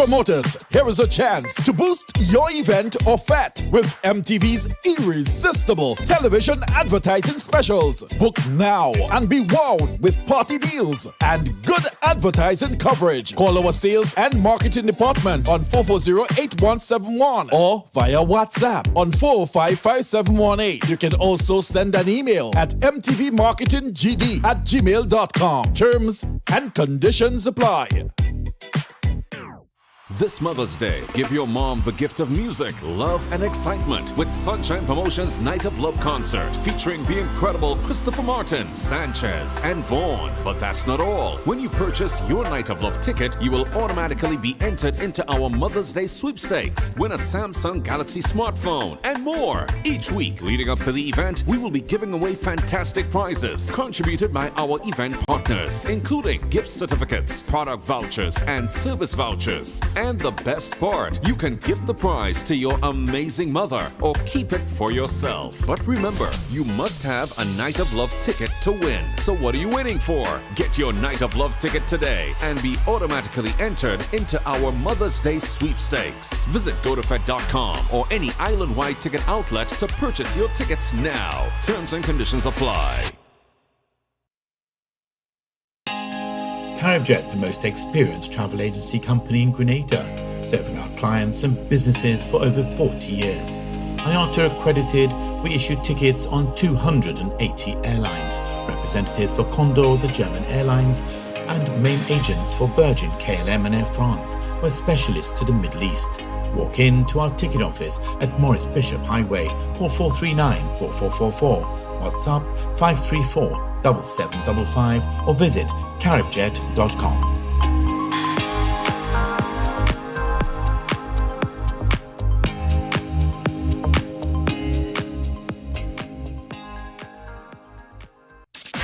Promoters, here is a chance to boost your event or fete with MTV's irresistible television advertising specials. Book now and be wowed with party deals and good advertising coverage. Call our sales and marketing department on 440-8171 or via WhatsApp on 455-718. You can also send an email at mtvmarketinggd@gmail.com. Terms and conditions apply. This Mother's Day, give your mom the gift of music, love, and excitement with Sunshine Promotions Night of Love concert featuring the incredible Christopher Martin, Sanchez, and Vaughn. But that's not all. When you purchase your Night of Love ticket, you will automatically be entered into our Mother's Day sweepstakes, win a Samsung Galaxy smartphone, and more. Each week leading up to the event, we will be giving away fantastic prizes contributed by our event partners, including gift certificates, product vouchers, and service vouchers. And the best part, you can gift the prize to your amazing mother or keep it for yourself. But remember, you must have a Night of Love ticket to win. So what are you waiting for? Get your Night of Love ticket today and be automatically entered into our Mother's Day sweepstakes. Visit gotofed.com or any island-wide ticket outlet to purchase your tickets now. Terms and conditions apply. CaribJet, the most experienced travel agency company in Grenada, serving our clients and businesses for over 40 years. IATA accredited, we issue tickets on 280 airlines, representatives for Condor, the German airlines, and main agents for Virgin, KLM and Air France. We're specialists to the Middle East. Walk in to our ticket office at Morris Bishop Highway, call 439-4444, WhatsApp 534-7755 or visit caribjet.com.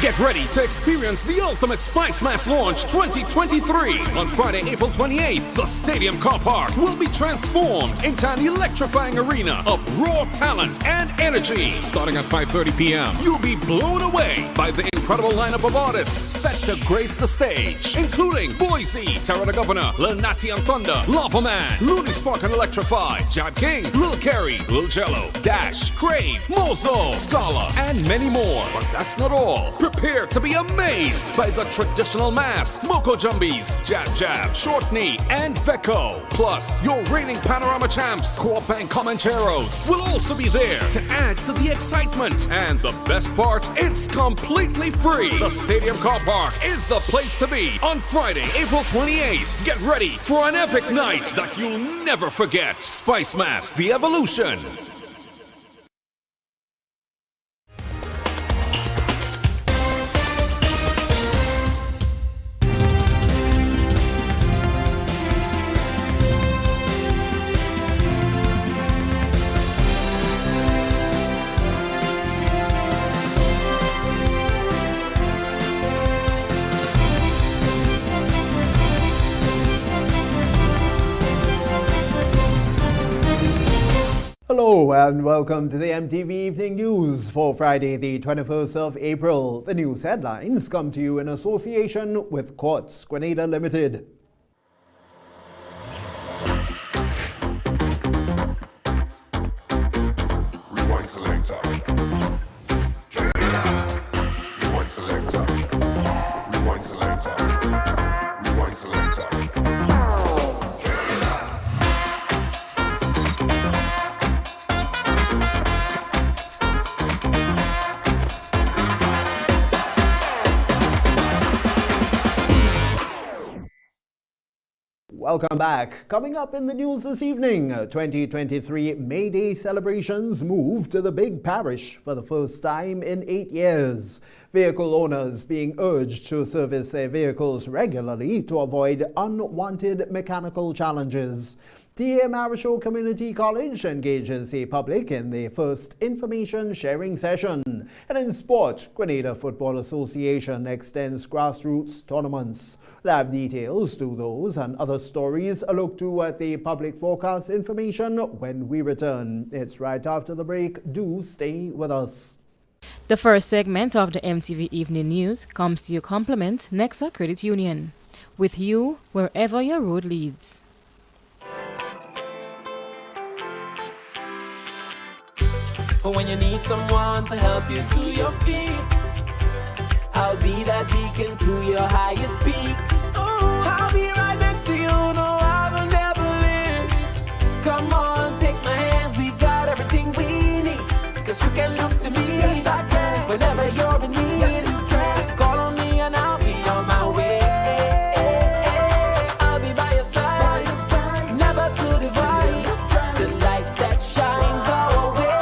Get ready to experience the ultimate Spice Mass launch 2023. On Friday, April 28th, the stadium car park will be transformed into an electrifying arena of raw talent and energy. Starting at 5:30 p.m., you'll be blown away by the incredible lineup of artists set to grace the stage, including Boise, Terra the Governor, Lil Natty and Thunder, Lava Man, Looney Spark and Electrify, Jad King, Lil Kerry, Lil Jello, Dash, Crave, Mozo, Scala, and many more. But that's not all. Prepare to be amazed by the traditional mass, Moko Jumbies, Jab Jab, Short Knee, and Veko. Plus, your reigning Panorama champs, Co-op and Comancheros, will also be there to add to the excitement. And the best part, it's completely free. The Stadium Car Park is the place to be on Friday, April 28th. Get ready for an epic night that you'll never forget. Spice Mass, the evolution. Hello and welcome to the MTV Evening News for Friday, the 21st of April. The news headlines come to you in association with Quartz Grenada Limited. Rewind selector. Rewind selector. Rewind selector. Rewind selector. Welcome back. Coming up in the news this evening, 2023 May Day celebrations move to the Big Parish for the first time in 8 years. Vehicle owners being urged to service their vehicles regularly to avoid unwanted mechanical challenges. TA Marischal Community College engages the public in the first information sharing session. And in sport, Grenada Football Association extends grassroots tournaments. We'll have details to those and other stories. A look to at the public forecast information when we return. It's right after the break. Do stay with us. The first segment of the MTV Evening News comes to you compliment Nexa Credit Union. With you wherever your road leads. For when you need someone to help you to your feet, I'll be that beacon to your highest peak. I'll be right next to you, no, I will never leave. Come on, take my hands, we got everything we need. Cause you can look to me, yes, I can. Whenever you're in need, yes, you can. Just call on me and I'll be on my way. I'll be by your side, never to divide. The light that shines our way.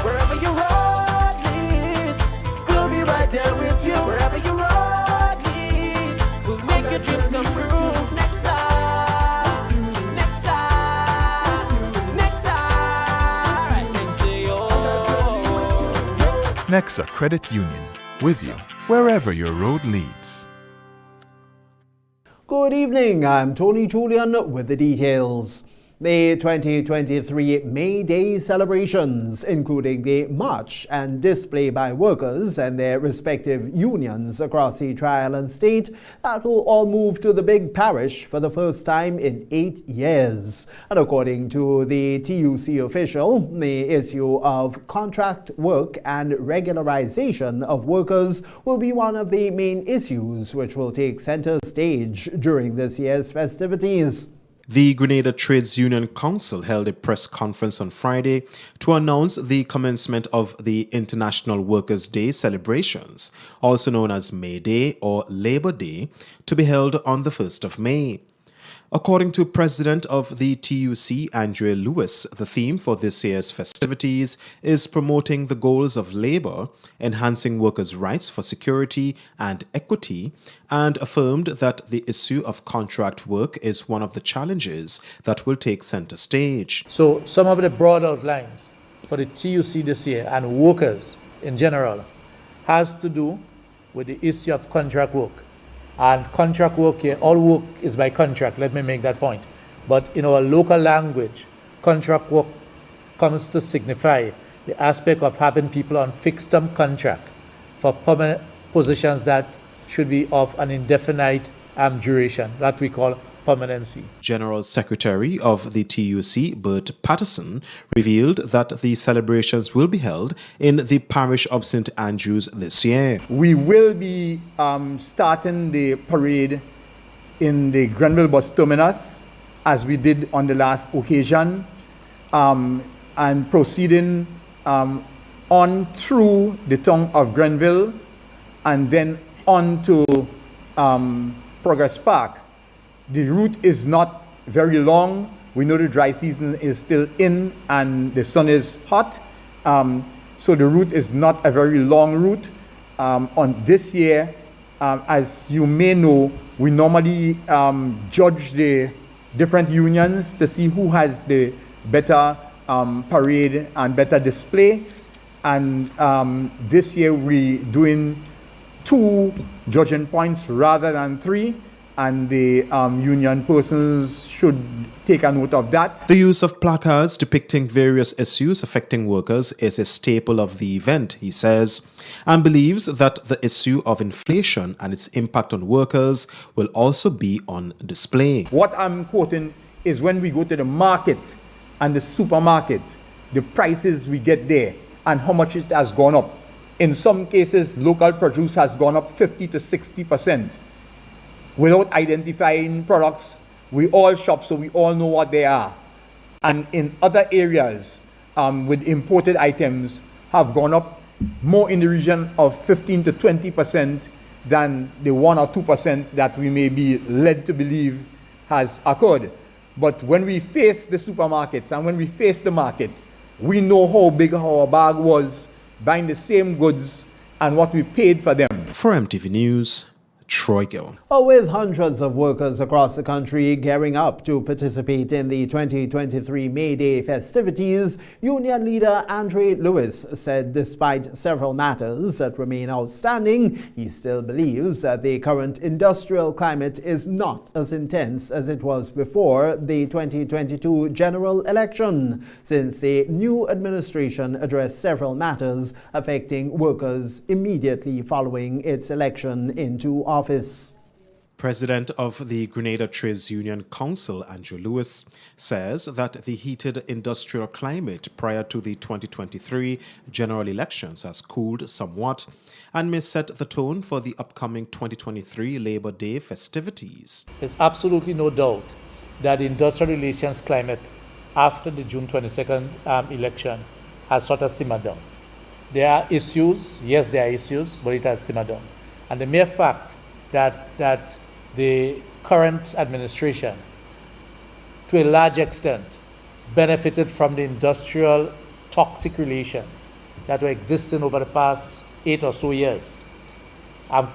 Wherever your road leads, we'll be right there with you. Wherever your road leads, we'll make your dreams come true. Next side, next side, next side, right next to you. Nexa Credit Union, with you wherever your road leads. Good evening, I'm Tony Julian with the details. The 2023 May Day celebrations, including the march and display by workers and their respective unions across the Tri-Island state, that will all move to the big parish for the first time in 8 years. And according to the TUC official, the issue of contract work and regularization of workers will be one of the main issues which will take center stage during this year's festivities. The Grenada Trades Union Council held a press conference on Friday to announce the commencement of the International Workers' Day celebrations, also known as May Day or Labor Day, to be held on the 1st of May. According to President of the TUC, Andrea Lewis, the theme for this year's festivities is promoting the goals of labor, enhancing workers' rights for security and equity, and affirmed that the issue of contract work is one of the challenges that will take center stage. So some of the broad outlines for the TUC this year and workers in general has to do with the issue of contract work. And contract work here, all work is by contract, let me make that point. But in our local language, contract work comes to signify the aspect of having people on fixed-term contract for permanent positions that should be of an indefinite duration, that we call permanency. General Secretary of the TUC, Bert Patterson, revealed that the celebrations will be held in the parish of St. Andrews this year. We will be starting the parade in the Grenville bus terminus, as we did on the last occasion, and proceeding on through the town of Grenville and then on to Progress Park. The route is not very long. We know the dry season is still in and the sun is hot. So the route is not a very long route. On this year, as you may know, we normally judge the different unions to see who has the better parade and better display. And this year we're doing 2 judging points rather than 3. And the union persons should take a note of that. The use of placards depicting various issues affecting workers is a staple of the event, he says, and believes that the issue of inflation and its impact on workers will also be on display. What I'm quoting is when we go to the market and the supermarket, the prices we get there and how much it has gone up. In some cases, local produce has gone up 50 to 60%. Without identifying products, we all shop, so we all know what they are. And in other areas, with imported items, have gone up more in the region of 15 to 20% than the 1 or 2% that we may be led to believe has occurred. But when we face the supermarkets and when we face the market, we know how big our bag was buying the same goods and what we paid for them. For MTV News, Troy Gill. With hundreds of workers across the country gearing up to participate in the 2023 May Day festivities, union leader Andre Lewis said despite several matters that remain outstanding, he still believes that the current industrial climate is not as intense as it was before the 2022 general election, since the new administration addressed several matters affecting workers immediately following its election into office. President of the Grenada Trades Union Council, Andrew Lewis, says that the heated industrial climate prior to the 2023 general elections has cooled somewhat and may set the tone for the upcoming 2023 Labor Day festivities. There's absolutely no doubt that the industrial relations climate after the June 22nd election has sort of simmered down. There are issues, yes, there are issues, but it has simmered down. And the mere fact that the current administration, to a large extent, benefited from the industrial toxic relations that were existing over the past 8 or so years,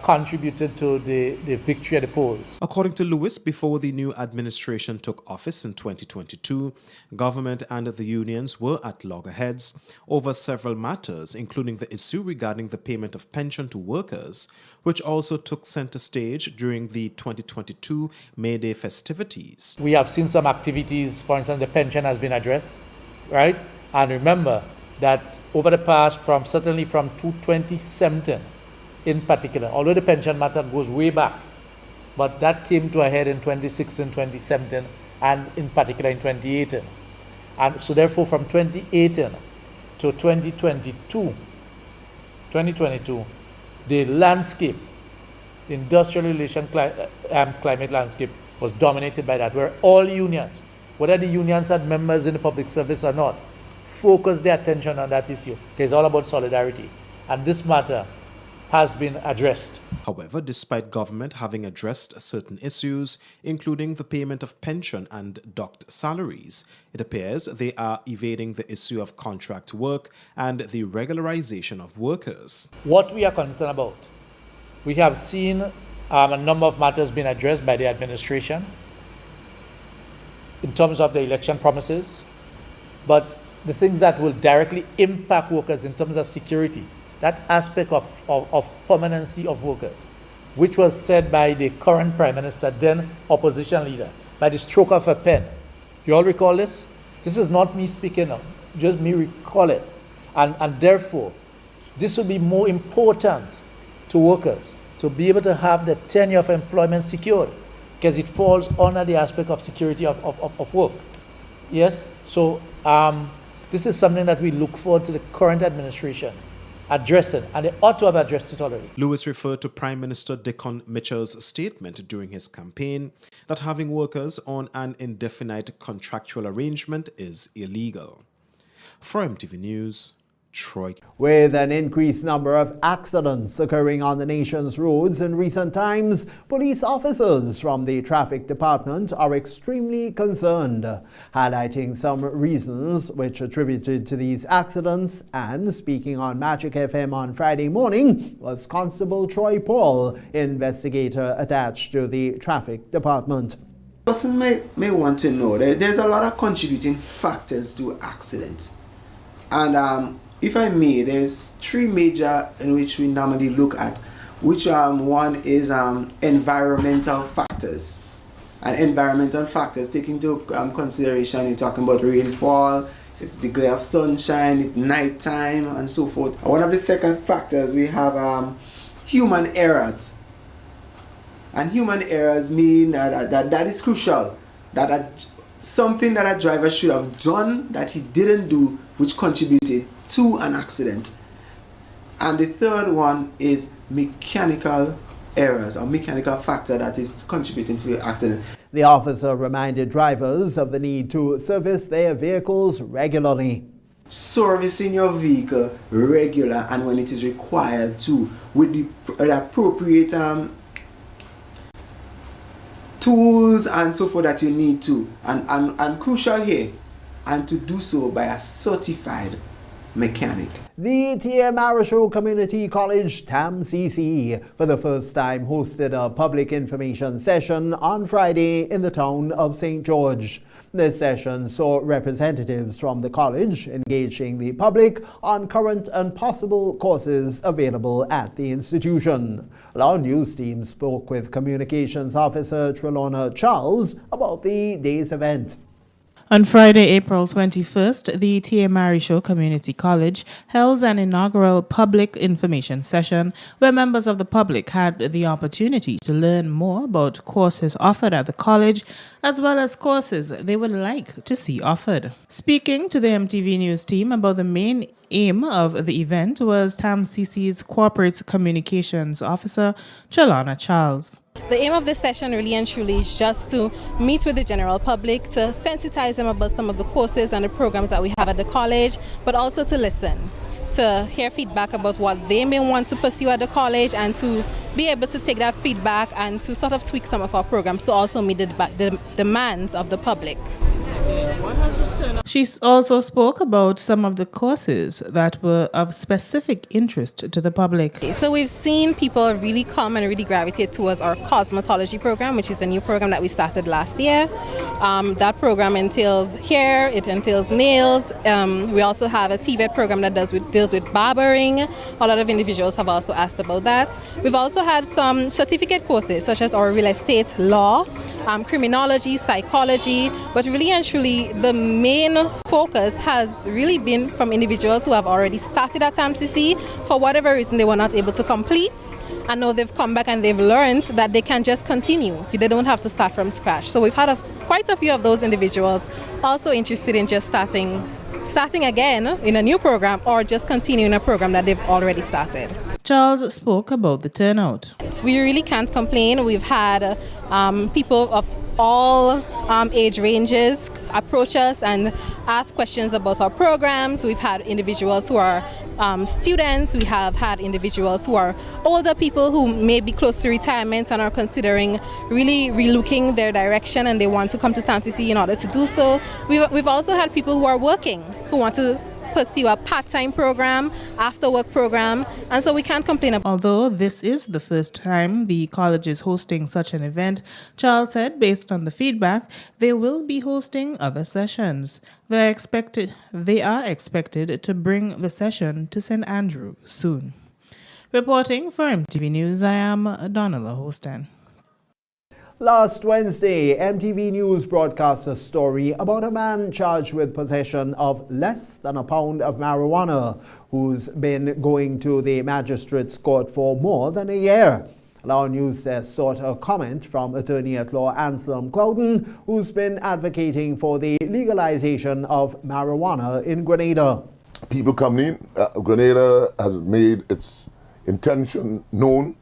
contributed to the victory at the polls. According to Lewis, before the new administration took office in 2022, government and the unions were at loggerheads over several matters, including the issue regarding the payment of pension to workers, which also took center stage during the 2022 May Day festivities. We have seen some activities, for instance, the pension has been addressed, right? And remember that over the past, certainly from 2017, in particular, although the pension matter goes way back, but that came to a head in 2016, 2017, and in particular in 2018. And so therefore from 2018 to 2022, the landscape, the industrial relation climate landscape was dominated by that, where all unions, whether the unions had members in the public service or not, focused their attention on that issue. It's all about solidarity. And this matter has been addressed. However, despite government having addressed certain issues, including the payment of pension and docked salaries, it appears they are evading the issue of contract work and the regularization of workers. What we are concerned about, we have seen a number of matters being addressed by the administration in terms of the election promises, but the things that will directly impact workers in terms of security, that aspect of permanency of workers, which was said by the current Prime Minister, then opposition leader, by the stroke of a pen. You all recall this? This is not me speaking now, just me recall it. And therefore, this will be more important to workers to be able to have the tenure of employment secured, because it falls under the aspect of security of work. Yes? So this is something that we look forward to the current administration addressing, and they ought to have addressed it already. Lewis referred to Prime Minister Dickon Mitchell's statement during his campaign that having workers on an indefinite contractual arrangement is illegal. For MTV News, Troy. With an increased number of accidents occurring on the nation's roads in recent times, police officers from the traffic department are extremely concerned, highlighting some reasons which attributed to these accidents. And speaking on Magic FM on Friday morning was Constable Troy Paul, investigator attached to the traffic department. Person may want to know that there's a lot of contributing factors to accidents, and if I may, there's 3 major in which we normally look at, which one is environmental factors. And environmental factors take into consideration, you're talking about rainfall, if the glare of sunshine, if nighttime, and so forth. One of the second factors, we have human errors. And human errors mean that is crucial, that something that a driver should have done that he didn't do, which contributed to an accident. And the third one is mechanical errors or mechanical factor that is contributing to the accident. The officer reminded drivers of the need to service their vehicles regularly. Servicing your vehicle regular and when it is required to, with the appropriate tools and so forth that you need to, and crucial here, and to do so by a certified mechanic. The T.M. Arasho Community College TAM-CC for the first time hosted a public information session on Friday in the town of St. George. This session saw representatives from the college engaging the public on current and possible courses available at the institution. Our news team spoke with Communications Officer Trelona Charles about the day's event. On Friday, April 21st, the T.A. Mary Show Community College held an inaugural public information session where members of the public had the opportunity to learn more about courses offered at the college, as well as courses they would like to see offered. Speaking to the MTV News team about the main aim of the event was TAMCC's Corporate Communications Officer, Chalana Charles. The aim of this session really and truly is just to meet with the general public, to sensitize them about some of the courses and the programs that we have at the college, but also to listen, to hear feedback about what they may want to pursue at the college, and to be able to take that feedback and to sort of tweak some of our programs to also meet the demands of the public. She also spoke about some of the courses that were of specific interest to the public. So we've seen people really come and really gravitate towards our cosmetology program, which is a new program that we started last year. That program entails hair, it entails nails. We also have a TVET program that deals with barbering. A lot of individuals have also asked about that. We've also had some certificate courses such as our real estate law, criminology, psychology, but really and truly the main focus has really been from individuals who have already started at TAMCC. For whatever reason they were not able to complete, and now they've come back and they've learned that they can just continue. They don't have to start from scratch. So we've had quite a few of those individuals also interested in just starting again in a new program or just continuing a program that they've already started. Charles spoke about the turnout. We really can't complain. We've had people of all age ranges approach us and ask questions about our programs. We've had individuals who are students. We have had individuals who are older people who may be close to retirement and are considering really relooking their direction, and they want to come to TAMCC in order to do so. We've also had people who are working, who want to pursue a part-time program, after-work program, and so we can't complain about. Although this is the first time the college is hosting such an event, Charles said based on the feedback, they will be hosting other sessions. They are expected to bring the session to St. Andrew soon. Reporting for MTV News, I am Donella Hostan. Last Wednesday, MTV News broadcast a story about a man charged with possession of less than a pound of marijuana who's been going to the magistrate's court for more than a year. Our news desk sought a comment from attorney-at-law Anselm Clouden, who's been advocating for the legalization of marijuana in Grenada. People coming in, Grenada has made its intention known,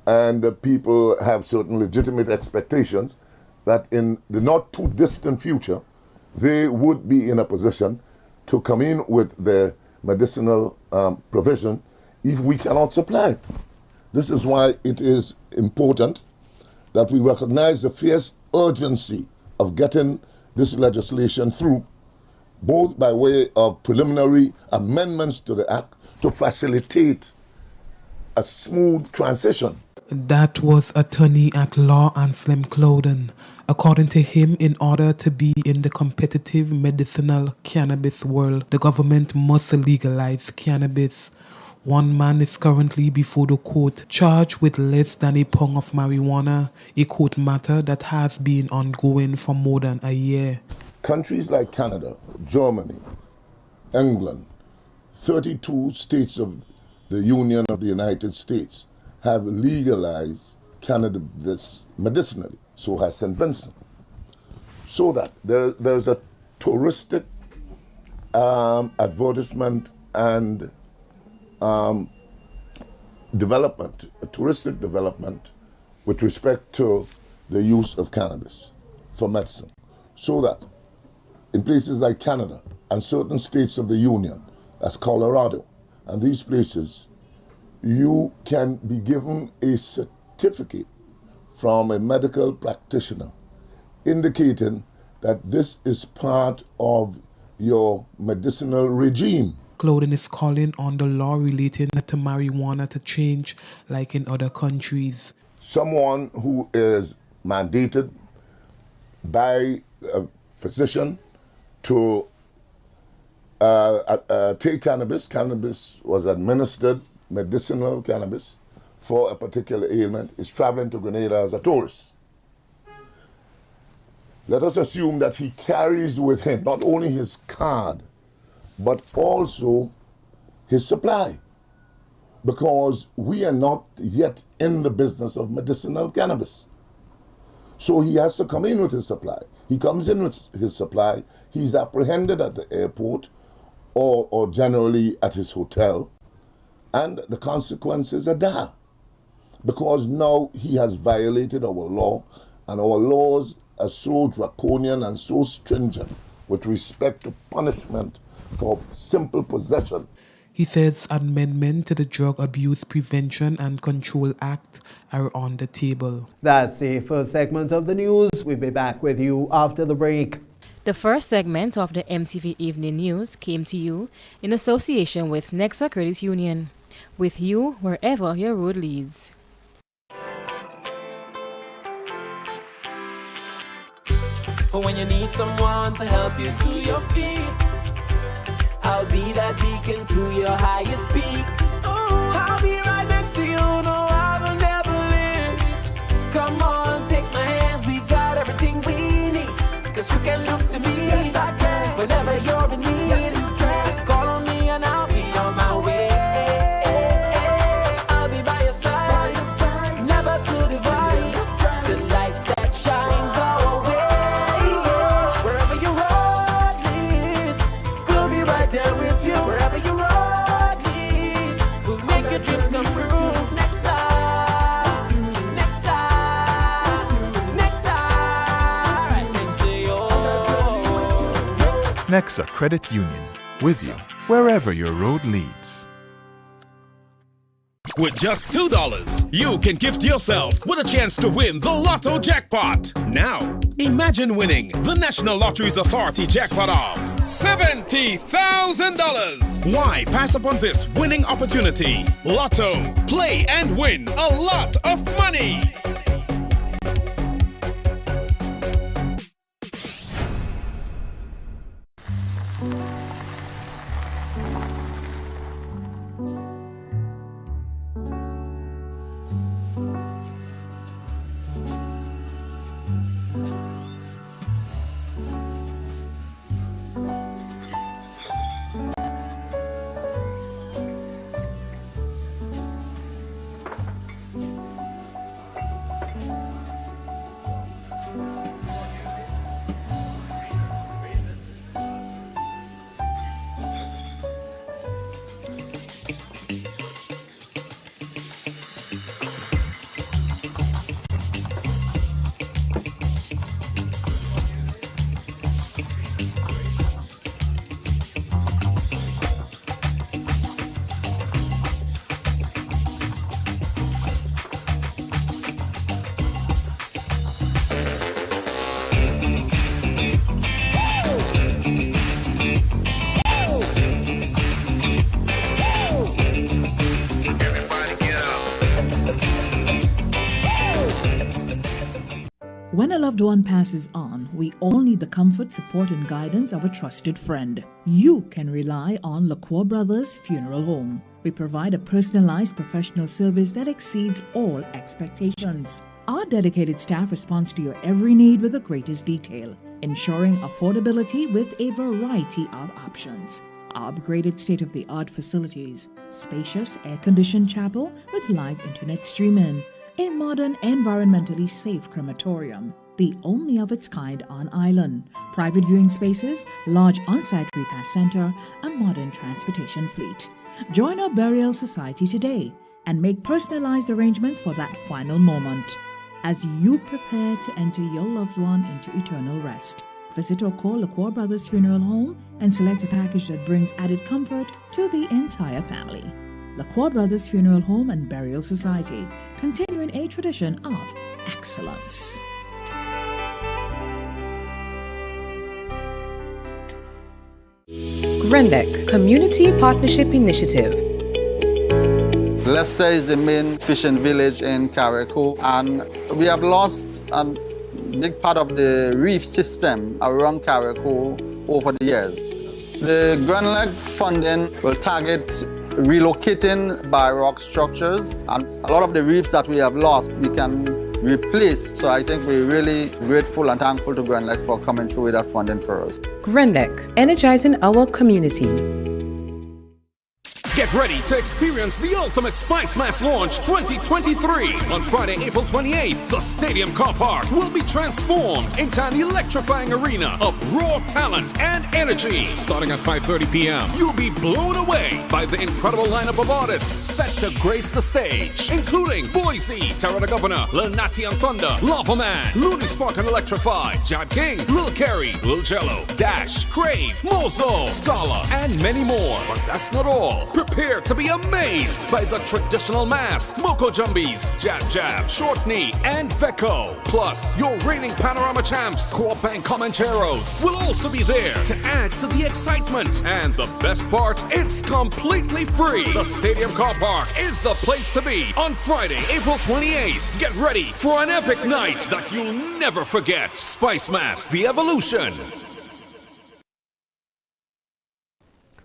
and people have certain legitimate expectations that in the not too distant future, they would be in a position to come in with their medicinal provision if we cannot supply it. This is why it is important that we recognize the fierce urgency of getting this legislation through, both by way of preliminary amendments to the Act to facilitate a smooth transition. That was attorney-at-law Anselm Clouden. According to him, in order to be in the competitive medicinal cannabis world, the government must legalize cannabis. One man is currently before the court charged with less than a pound of marijuana, a court matter that has been ongoing for more than a year. Countries like Canada, Germany, England, 32 states of the Union of the United States have legalized cannabis medicinally. So has St. Vincent. So that there's a touristic advertisement and development, a touristic development with respect to the use of cannabis for medicine. So that in places like Canada and certain states of the Union, as Colorado, and these places, you can be given a certificate from a medical practitioner indicating that this is part of your medicinal regime. Clouden is calling on the law relating to marijuana to change like in other countries. Someone who is mandated by a physician to take cannabis. Cannabis was administered, medicinal cannabis, for a particular ailment, is traveling to Grenada as a tourist. let us assume that he carries with him not only his card, but also his supply. Because we are not yet in the business of medicinal cannabis. So he has to come in with his supply. He comes in with his supply, he's apprehended at the airport or generally at his hotel, and the consequences are dire. Because now he has violated our law, and our laws are so draconian and so stringent with respect to punishment for simple possession. He says amendment to the Drug Abuse Prevention and Control Act are on the table. That's the first segment of the news. We'll be back with you after the break. The first segment of the MTV Evening News came to you in association with Nexa Credit Union. With you wherever your road leads. But when you need someone to help you to your feet, I'll be that beacon to your highest peak. I'll be right next to you, no, I will never leave. Come on, take my hands, we got everything we need. Cause you can look to me, yes, I can. Whenever you're in need, yes, you can. Just call on me and I'll be on my way. I'll be by your side, never to divide. The light that shines our way. Wherever your road leads, we'll be right there with you. Wherever your road leads, we'll make your dreams come true. Next side, next side, next side, right next to you. Nexa Credit Union, with you wherever your road leads. With just $2, you can gift yourself with a chance to win the Lotto jackpot. Now, imagine winning the National Lotteries Authority jackpot of $70,000. Why pass upon this winning opportunity? Lotto, play and win a lot of money. When a loved one passes on, we all need the comfort, support, and guidance of a trusted friend. You can rely on LaCour Brothers Funeral Home. We provide a personalized professional service that exceeds all expectations. Our dedicated staff responds to your every need with the greatest detail, ensuring affordability with a variety of options. Our upgraded state-of-the-art facilities, spacious air-conditioned chapel with live internet streaming, a modern, environmentally safe crematorium, the only of its kind on island, private viewing spaces, large on-site repast center, a modern transportation fleet. Join our burial society today and make personalized arrangements for that final moment. As you prepare to enter your loved one into eternal rest, visit or call LaCour Brothers Funeral Home and select a package that brings added comfort to the entire family. LaCour Brothers Funeral Home and Burial Society, continuing a tradition of excellence. Grendek Community Partnership Initiative. Leicester is the main fishing village in Carriacou, and we have lost a big part of the reef system around Carriacou over the years. The Grendek funding will target relocating by rock structures, and a lot of the reefs that we have lost, we can replaced. So I think we're really grateful and thankful to Grenlec for coming through with that funding for us. Grenlec, energizing our community. Get ready to experience the ultimate Spice Mass launch 2023. On Friday, April 28th, the Stadium Car Park will be transformed into an electrifying arena of raw talent and energy. Starting at 5:30 p.m., you'll be blown away by the incredible lineup of artists set to grace the stage, including Boise, Terra the Governor, Lil Natty and Thunder, Lava Man, Looney Spark and Electrify, Jad King, Lil Kerry, Lil Jello, Dash, Crave, Mozo, Scala, and many more. But that's not all. Prepare to be amazed by the traditional mask, Moko Jumbies, Jab Jab, Short Knee, and Veko. Plus, your reigning Panorama champs, Co-op Bank Comancheros, will also be there to add to the excitement. And the best part, it's completely free. The Stadium Car Park is the place to be on Friday, April 28th. Get ready for an epic night that you'll never forget. Spice Mass, the evolution.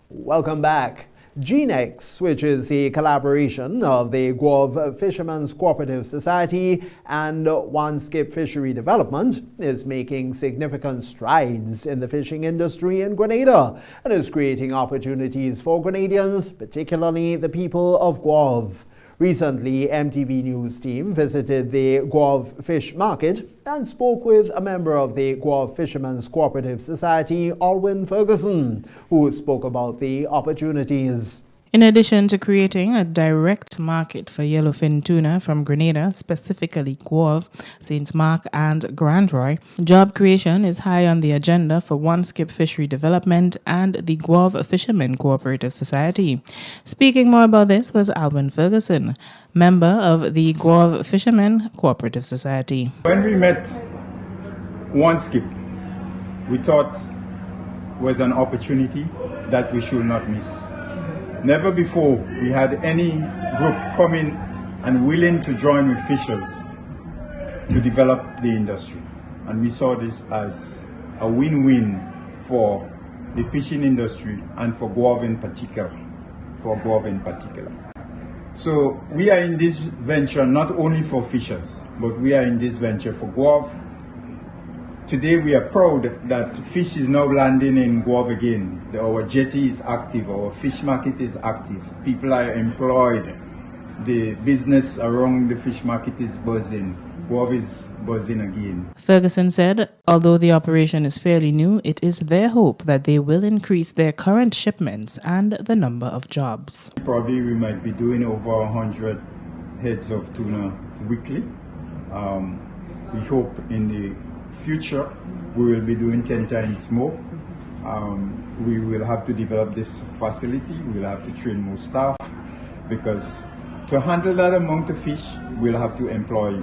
Welcome back. GNEX, which is a collaboration of the Guave Fishermen's Cooperative Society and One Skip Fishery Development, is making significant strides in the fishing industry in Grenada and is creating opportunities for Grenadians, particularly the people of Guave. Recently, MTV News team visited the Guave Fish Market and spoke with a member of the Guave Fishermen's Cooperative Society, Alwyn Ferguson, who spoke about the opportunities. In addition to creating a direct market for yellowfin tuna from Grenada, specifically Guave, St. Mark, and Grand Roy, job creation is high on the agenda for One Skip Fishery Development and the Guave Fishermen Cooperative Society. Speaking more about this was Alwyn Ferguson, member of the Guave Fishermen Cooperative Society. When we met One Skip, we thought was an opportunity that we should not miss. Never before we had any group coming and willing to join with fishers to develop the industry. And we saw this as a win-win for the fishing industry and for Guave in particular. So we are in this venture not only for fishers, but we are in this venture for Guave. Today we are proud that fish is now landing in Guave again. Our jetty is active, our fish market is active, people are employed, the business around the fish market is buzzing, Guave is buzzing again. Ferguson said, although the operation is fairly new, it is their hope that they will increase their current shipments and the number of jobs. Probably we might be doing over 100 heads of tuna weekly. We hope in the future we will be doing 10 times more. We will have to develop this facility, we will have to train more staff, because to handle that amount of fish we'll have to employ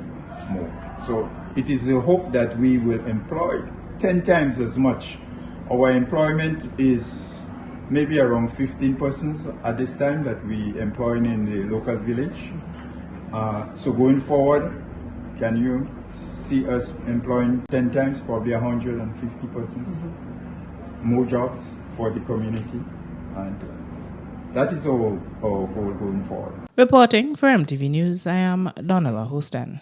more. So it is a hope that we will employ 10 times as much. Our employment is maybe around 15 persons at this time that we employ in the local village. So going forward, can you see us employing 10 times, probably 150 persons, more jobs for the community, and that is our goal going forward. Reporting for MTV News, I am Donella Hostan.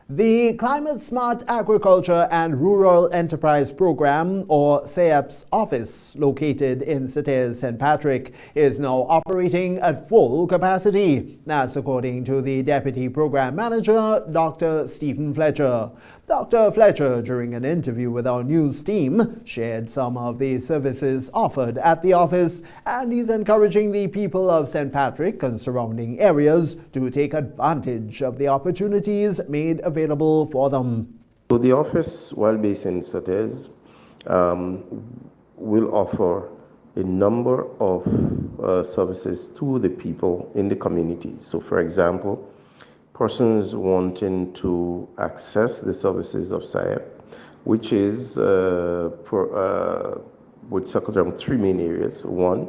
The Climate Smart Agriculture and Rural Enterprise Program, or CEAP's office, located in Cité St. Patrick, is now operating at full capacity. That's according to the Deputy Program Manager, Dr. Stephen Fletcher. Dr. Fletcher, during an interview with our news team, shared some of the services offered at the office, and he's encouraging the people of St. Patrick and surrounding areas to take advantage of the opportunities made available for them. So the office, while based in Sates, will offer a number of services to the people in the community. So for example, persons wanting to access the services of SIAP, which is would circle around three main areas. One,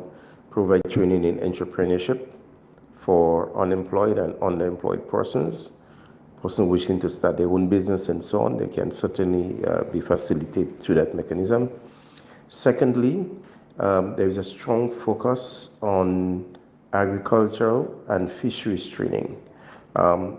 provide training in entrepreneurship for unemployed and underemployed persons wishing to start their own business and so on. They can certainly be facilitated through that mechanism. Secondly, there is a strong focus on agricultural and fisheries training.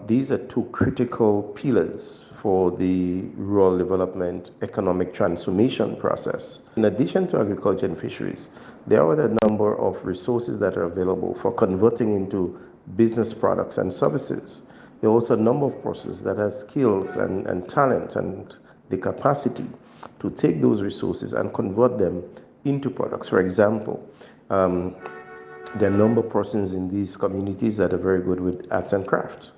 These are two critical pillars for the rural development economic transformation process. In addition to agriculture and fisheries, there are a number of resources that are available for converting into business products and services. There are also a number of processes that have skills and talent and the capacity to take those resources and convert them into products. For example, there are a number of persons in these communities that are very good with arts and crafts.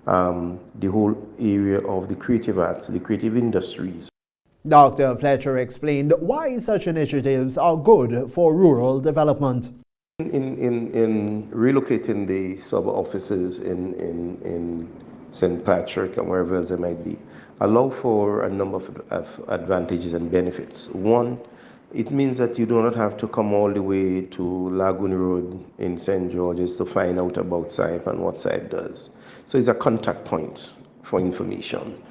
The whole area of the creative arts, the creative industries. Dr. Fletcher explained why such initiatives are good for rural development. In relocating the sub-offices in St. Patrick and wherever else they might be, allow for a number of advantages and benefits. One, it means that you do not have to come all the way to Lagoon Road in St. George's to find out about SIPE and what SIPE does. So it's a contact point for information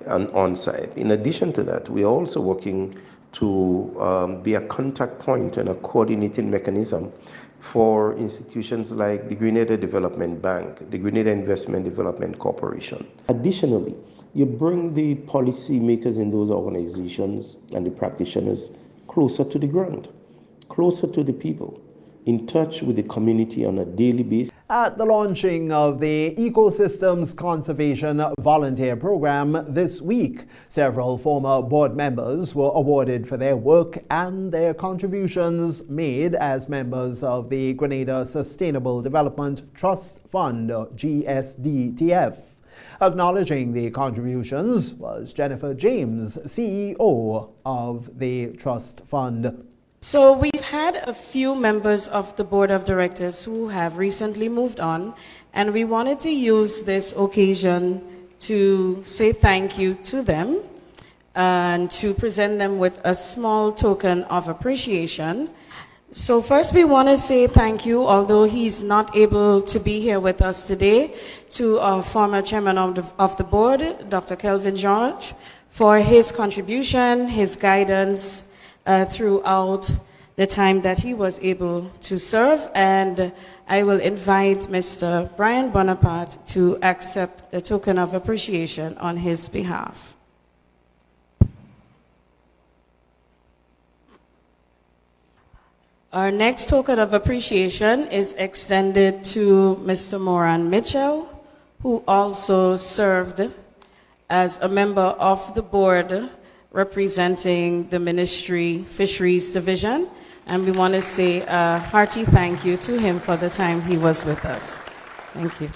on SIPE. In addition to that, we are also working to be a contact point and a coordinating mechanism for institutions like the Grenada Development Bank, the Grenada Investment Development Corporation. Additionally, you bring the policy makers in those organizations and the practitioners closer to the ground, closer to the people, in touch with the community on a daily basis. At the launching of the Ecosystems Conservation Volunteer Program this week, several former board members were awarded for their work and their contributions made as members of the Grenada Sustainable Development Trust Fund, GSDTF. Acknowledging the contributions was Jennifer James, CEO of the Trust Fund. So we've had a few members of the board of directors who have recently moved on, and we wanted to use this occasion to say thank you to them and to present them with a small token of appreciation. So first we want to say thank you, although he's not able to be here with us today, to our former chairman of the board, Dr. Kelvin George, for his contribution, his guidance, throughout the time that he was able to serve, and I will invite Mr. Brian Bonaparte to accept the token of appreciation on his behalf. Our next token of appreciation is extended to Mr. Moran Mitchell, who also served as a member of the board representing the Ministry Fisheries Division, and we want to say a hearty thank you to him for the time he was with us. Thank you.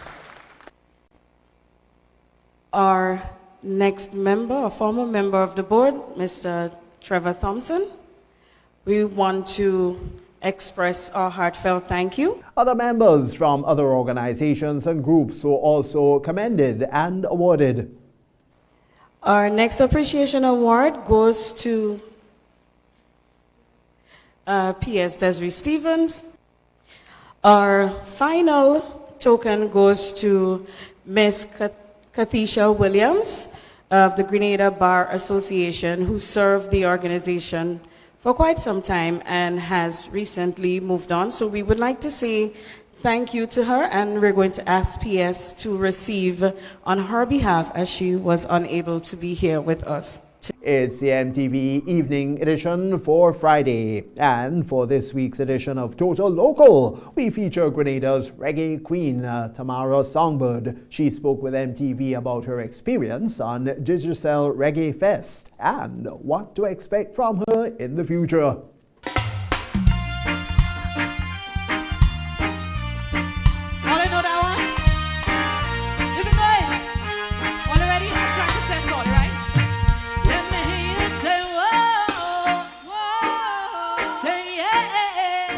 Our next member, a former member of the board, Mr. Trevor Thompson, we want to express our heartfelt thank you. Other members from other organizations and groups were also commended and awarded. Our next appreciation award goes to P.S. Desiree Stevens. Our final token goes to Ms. Kathisha Williams of the Grenada Bar Association, who served the organization for quite some time and has recently moved on. So we would like to say thank you to her, and we're going to ask PS to receive on her behalf as she was unable to be here with us. It's the MTV Evening Edition for Friday, and for this week's edition of Total Local, we feature Grenada's reggae queen, Tamara Songbird. She spoke with MTV about her experience on Digicel Reggae Fest and what to expect from her in the future.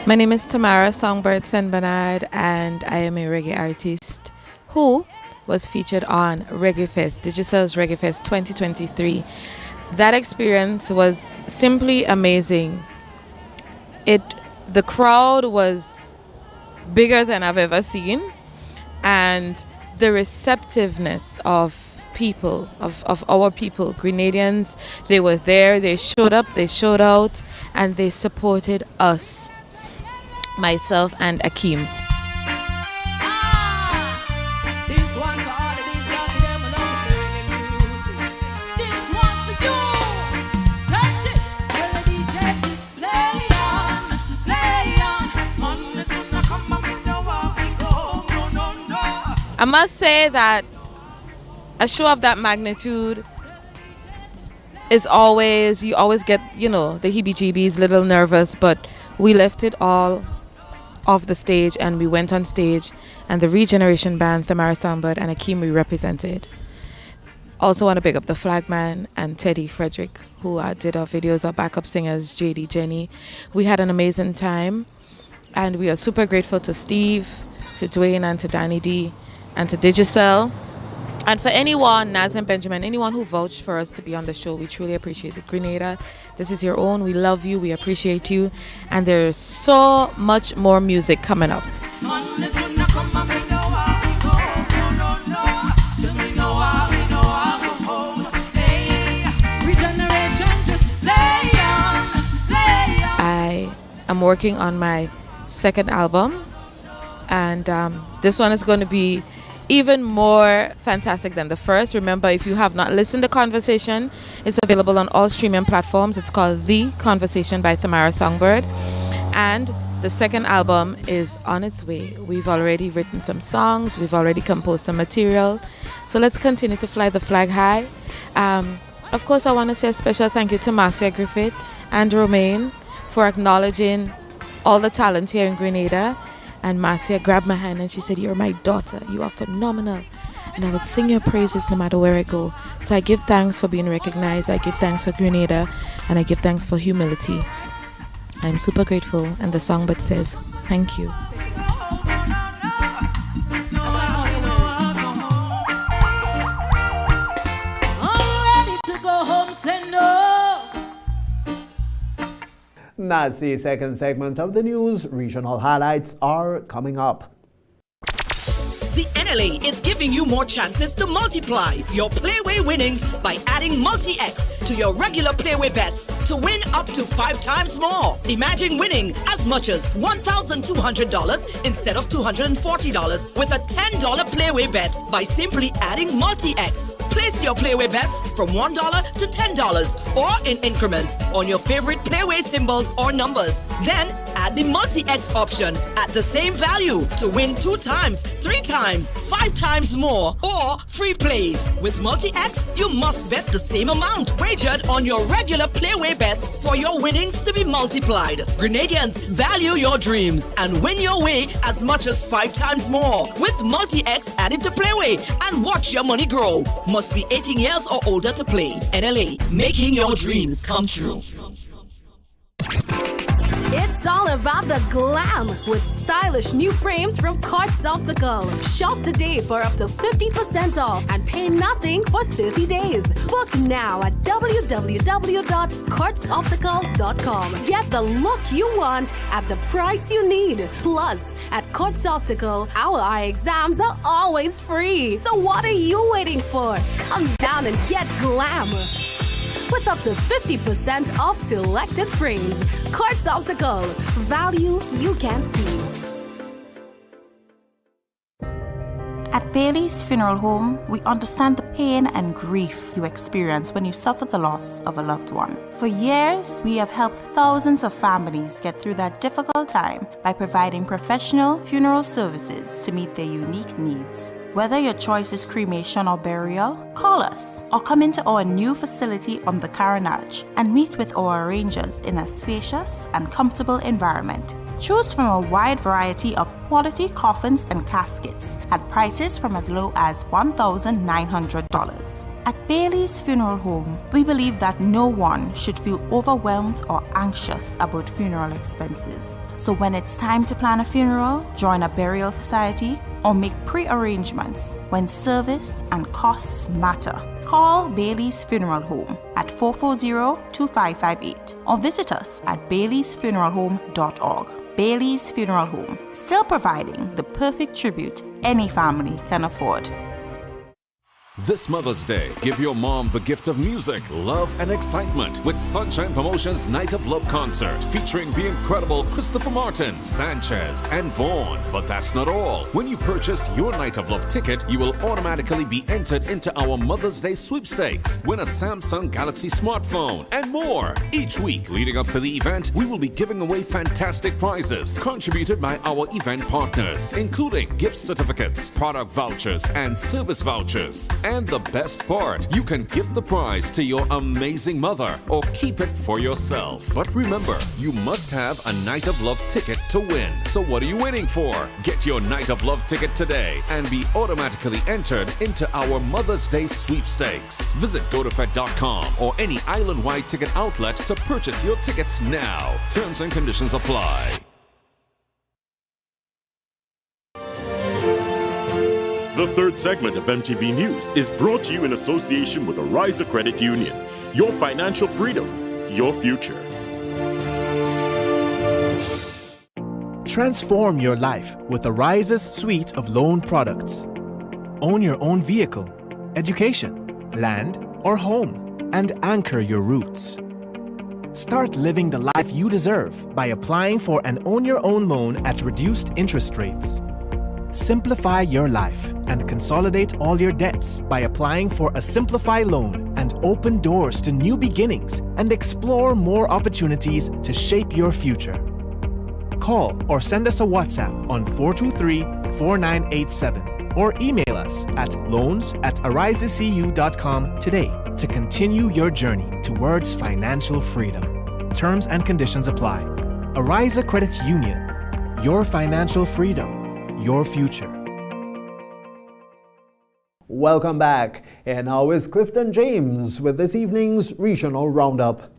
My name is Tamara Songbird St. Bernard, and I am a reggae artist who was featured on Reggae Fest, Digicel's Reggae Fest 2023. That experience was simply amazing. The crowd was bigger than I've ever seen, and the receptiveness of people, of our people, Grenadians, they were there, they showed up, they showed out, and they supported us. Myself and Akeem. This one I must say that a show of that magnitude is always, you always get, the heebie-jeebies, little nervous, but we left it all off the stage and we went on stage, and the Regeneration Band, Thamara Songbird and Akeem, we represented. Also want to big up the Flagman and Teddy Frederick, who did our videos, our backup singers, JD, Jenny. We had an amazing time, and we are super grateful to Steve, to Dwayne, and to Danny D, and to Digicel. And for anyone, Naz and Benjamin, anyone who vouched for us to be on the show, we truly appreciate it. Grenada, this is your own. We love you. We appreciate you. And there's so much more music coming up. I'm working on my second album, and this one is going to be even more fantastic than the first. Remember, if you have not listened to Conversation, it's available on all streaming platforms. It's called The Conversation by Thamara Songbird, and the second album is on its way. We've already written some songs, we've already composed some material, so let's continue to fly the flag high. Of course, I want to say a special thank you to Marcia Griffith and Romaine for acknowledging all the talent here in Grenada. And Marcia grabbed my hand and she said, "You're my daughter, you are phenomenal, and I would sing your praises no matter where I go." So I give thanks for being recognized, I give thanks for Grenada, and I give thanks for humility. I'm super grateful, and the songbird says thank you. That's the second segment of the news. Regional highlights are coming up. The NLA is giving you more chances to multiply your Playway winnings by adding Multi-X to your regular Playway bets to win up to 5 times more. Imagine winning as much as $1,200 instead of $240 with a $10 Playway bet by simply adding Multi-X. Place your Playway bets from $1 to $10 or in increments on your favorite Playway symbols or numbers. Then add the Multi-X option at the same value to win 2 times, 3 times, 5 times more, or free plays. With Multi-X, you must bet the same amount wagered on your regular Playway bets for your winnings to be multiplied. Grenadians, value your dreams and win your way as much as 5 times more with Multi-X added to Playway, and watch your money grow. Must be 18 years or older to play. NLA, making your dreams come true. It's all about the glam with stylish new frames from Quartz Optical. Shop today for up to 50% off and pay nothing for 30 days. Book now at www.quartzoptical.com. Get the look you want at the price you need. Plus, at Quartz Optical, our eye exams are always free. So what are you waiting for? Come down and get glam with up to 50% off selected frames. Quartz Optical, value you can see. At Bailey's Funeral Home, we understand the pain and grief you experience when you suffer the loss of a loved one. For years, we have helped thousands of families get through that difficult time by providing professional funeral services to meet their unique needs. Whether your choice is cremation or burial, call us or come into our new facility on the Carenage and meet with our arrangers in a spacious and comfortable environment. Choose from a wide variety of quality coffins and caskets at prices from as low as $1,900. At Bailey's Funeral Home, we believe that no one should feel overwhelmed or anxious about funeral expenses. So when it's time to plan a funeral, join a burial society, or make pre-arrangements when service and costs matter, call Bailey's Funeral Home at 440-2558 or visit us at baileysfuneralhome.org. Bailey's Funeral Home, still providing the perfect tribute any family can afford. This Mother's Day, give your mom the gift of music, love, and excitement with Sunshine Promotions Night of Love concert featuring the incredible Christopher Martin, Sanchez, and Vaughn. But that's not all. When you purchase your Night of Love ticket, you will automatically be entered into our Mother's Day sweepstakes, win a Samsung Galaxy smartphone, and more. Each week leading up to the event, we will be giving away fantastic prizes contributed by our event partners, including gift certificates, product vouchers, and service vouchers. And the best part, you can give the prize to your amazing mother or keep it for yourself. But remember, you must have a Night of Love ticket to win. So what are you waiting for? Get your Night of Love ticket today and be automatically entered into our Mother's Day sweepstakes. Visit GoToFed.com or any island-wide ticket outlet to purchase your tickets now. Terms and conditions apply. The third segment of MTV News is brought to you in association with Arise Credit Union. Your financial freedom, your future. Transform your life with Arise's suite of loan products. Own your own vehicle, education, land, or home, and anchor your roots. Start living the life you deserve by applying for an Own Your Own loan at reduced interest rates. Simplify your life and consolidate all your debts by applying for a Simplify loan and open doors to new beginnings and explore more opportunities to shape your future. Call or send us a WhatsApp on 423-4987 or email us at loans@arisecu.com today to continue your journey towards financial freedom. Terms and conditions apply. Arise Credit Union. Your financial freedom. Your future. Welcome back. And now is Clifton James with this evening's Regional Roundup.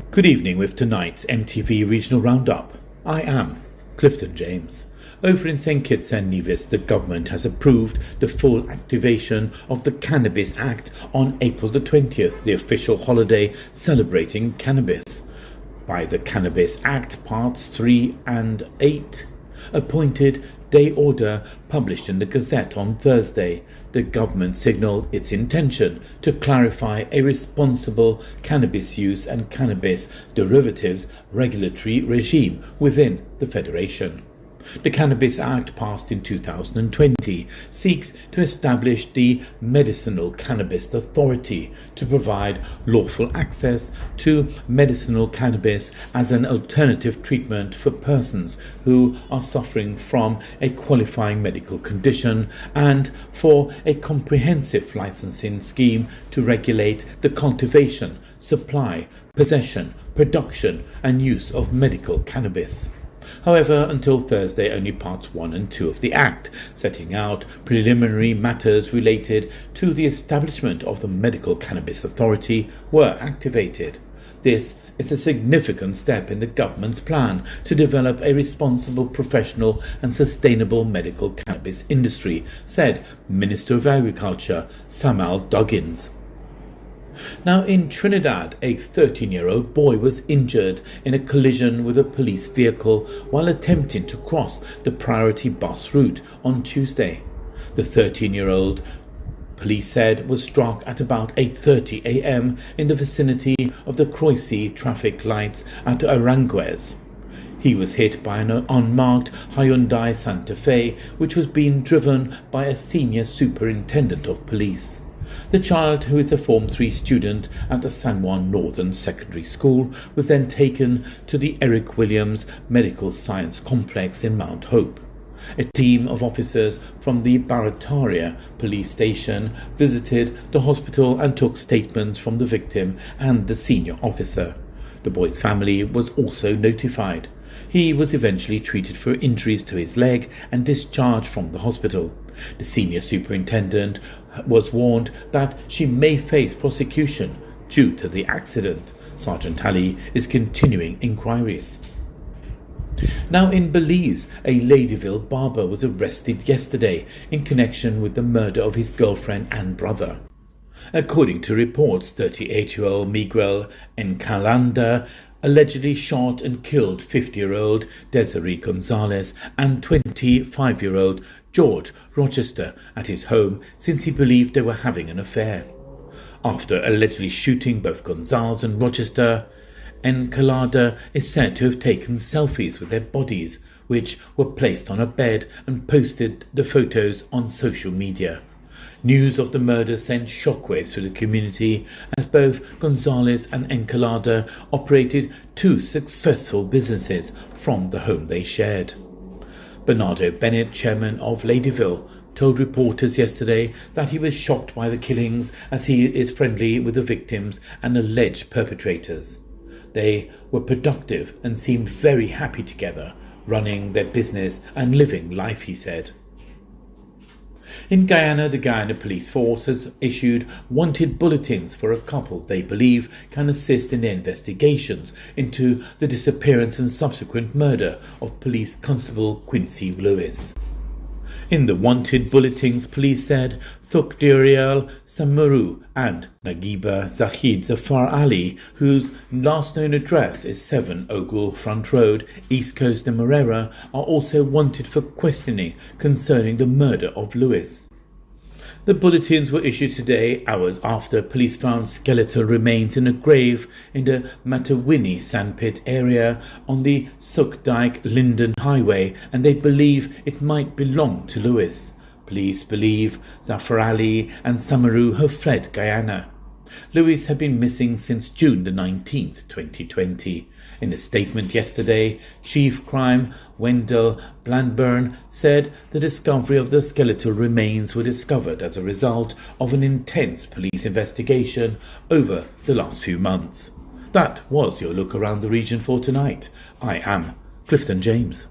Good evening with tonight's MTV Regional Roundup. I am Clifton James. Over in St. Kitts and Nevis, the government has approved the full activation of the Cannabis Act on April the 20th, the official holiday celebrating cannabis. By the Cannabis Act Parts 3 and 8, appointed day order published in the Gazette on Thursday, the government signalled its intention to clarify a responsible cannabis use and cannabis derivatives regulatory regime within the Federation. The Cannabis Act, passed in 2020, seeks to establish the Medicinal Cannabis Authority to provide lawful access to medicinal cannabis as an alternative treatment for persons who are suffering from a qualifying medical condition and for a comprehensive licensing scheme to regulate the cultivation, supply, possession, production and use of medical cannabis. However, until Thursday, only Parts 1 and 2 of the Act, setting out preliminary matters related to the establishment of the Medical Cannabis Authority, were activated. This is a significant step in the government's plan to develop a responsible, professional and sustainable medical cannabis industry, said Minister of Agriculture Samal Duggins. Now, in Trinidad, a 13-year-old boy was injured in a collision with a police vehicle while attempting to cross the priority bus route on Tuesday. The 13-year-old, police said, was struck at about 8:30 a.m. in the vicinity of the Croissy traffic lights at Aranguez. He was hit by an unmarked Hyundai Santa Fe, which was being driven by a senior superintendent of police. The child, who is a Form 3 student at the San Juan Northern Secondary School, was then taken to the Eric Williams Medical Science Complex in Mount Hope. A team of officers from the Barataria police station visited the hospital and took statements from the victim and the senior officer. The boy's family was also notified. He was eventually treated for injuries to his leg and discharged from the hospital. The senior superintendent was warned that she may face prosecution due to the accident. Sergeant Ali is continuing inquiries. Now, in Belize, a Ladyville barber was arrested yesterday in connection with the murder of his girlfriend and brother. According to reports, 38-year-old Miguel Encalanda allegedly shot and killed 50-year-old Desiree Gonzalez and 25-year-old George Rochester at his home since he believed they were having an affair. After allegedly shooting both Gonzalez and Rochester, Encalada is said to have taken selfies with their bodies, which were placed on a bed, and posted the photos on social media. News of the murder sent shockwaves through the community as both Gonzalez and Encalada operated two successful businesses from the home they shared. Bernardo Bennett, chairman of Ladyville, told reporters yesterday that he was shocked by the killings as he is friendly with the victims and alleged perpetrators. They were productive and seemed very happy together, running their business and living life, he said. In Guyana, the Guyana Police Force has issued wanted bulletins for a couple they believe can assist in their investigations into the disappearance and subsequent murder of Police Constable Quincy Lewis. In the wanted bulletins, police said Thuk Diriel Samaru and Nagiba Zahid Zafar Ali, whose last known address is 7 Ogle Front Road, East Coast of Marera, are also wanted for questioning concerning the murder of Lewis. The bulletins were issued today, hours after police found skeletal remains in a grave in the Matawini sandpit area on the Sukdike-Linden Highway, and they believe it might belong to Lewis. Police believe Zafar Ali and Samaru have fled Guyana. Lewis had been missing since June the 19th, 2020. In a statement yesterday, Chief Crime Wendell Blandburn said the discovery of the skeletal remains were discovered as a result of an intense police investigation over the last few months. That was your look around the region for tonight. I am Clifton James.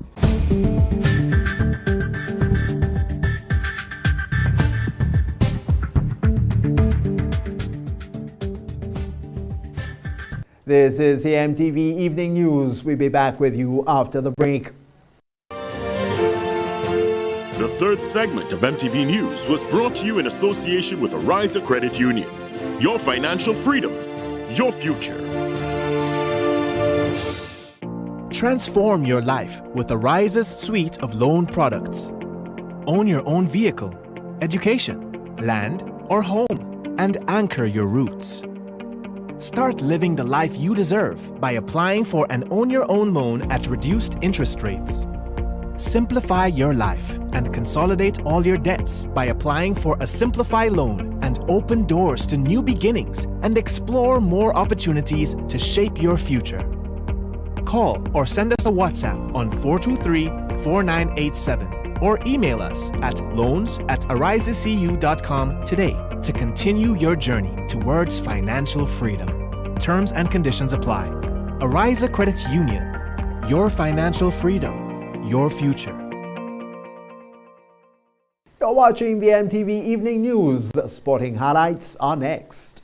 This is the MTV Evening News. We'll be back with you after the break. The third segment of MTV News was brought to you in association with Arise Credit Union. Your financial freedom, your future. Transform your life with Arise's suite of loan products. Own your own vehicle, education, land, or home, and anchor your roots. Start living the life you deserve by applying for an Own Your Own loan at reduced interest rates. Simplify your life and consolidate all your debts by applying for a Simplify loan and open doors to new beginnings and explore more opportunities to shape your future. Call or send us a WhatsApp on 423-4987 or email us at loans@arisecu.com today to continue your journey towards financial freedom. Terms and conditions apply. Arise Credit Union. Your financial freedom, your future. You're watching the MTV Evening News. Sporting highlights are next.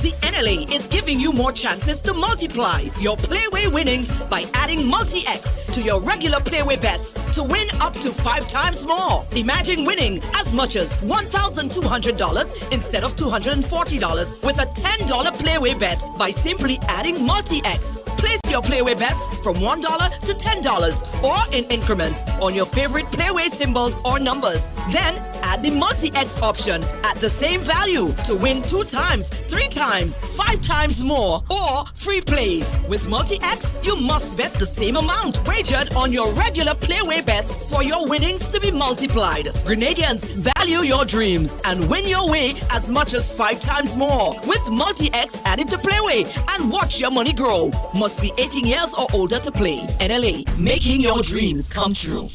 The NLA is giving you more chances to multiply your Playway winnings by adding Multi-X to your regular Playway bets to win up to 5 times more. Imagine winning as much as $1,200 instead of $240 with a $10 Playway bet by simply adding Multi-X. Place your Playway bets from $1 to $10 or in increments on your favorite Playway symbols or numbers. Then add the Multi-X option at the same value to win 2 times, 3 times, 5 times more, or free plays. With Multi-X, you must bet the same amount wagered on your regular Playway bets for your winnings to be multiplied. Grenadians, value your dreams and win your way as much as 5 times more with Multi-X added to Playway and watch your money grow. Must be 18 years or older to play. NLA, making your dreams come true.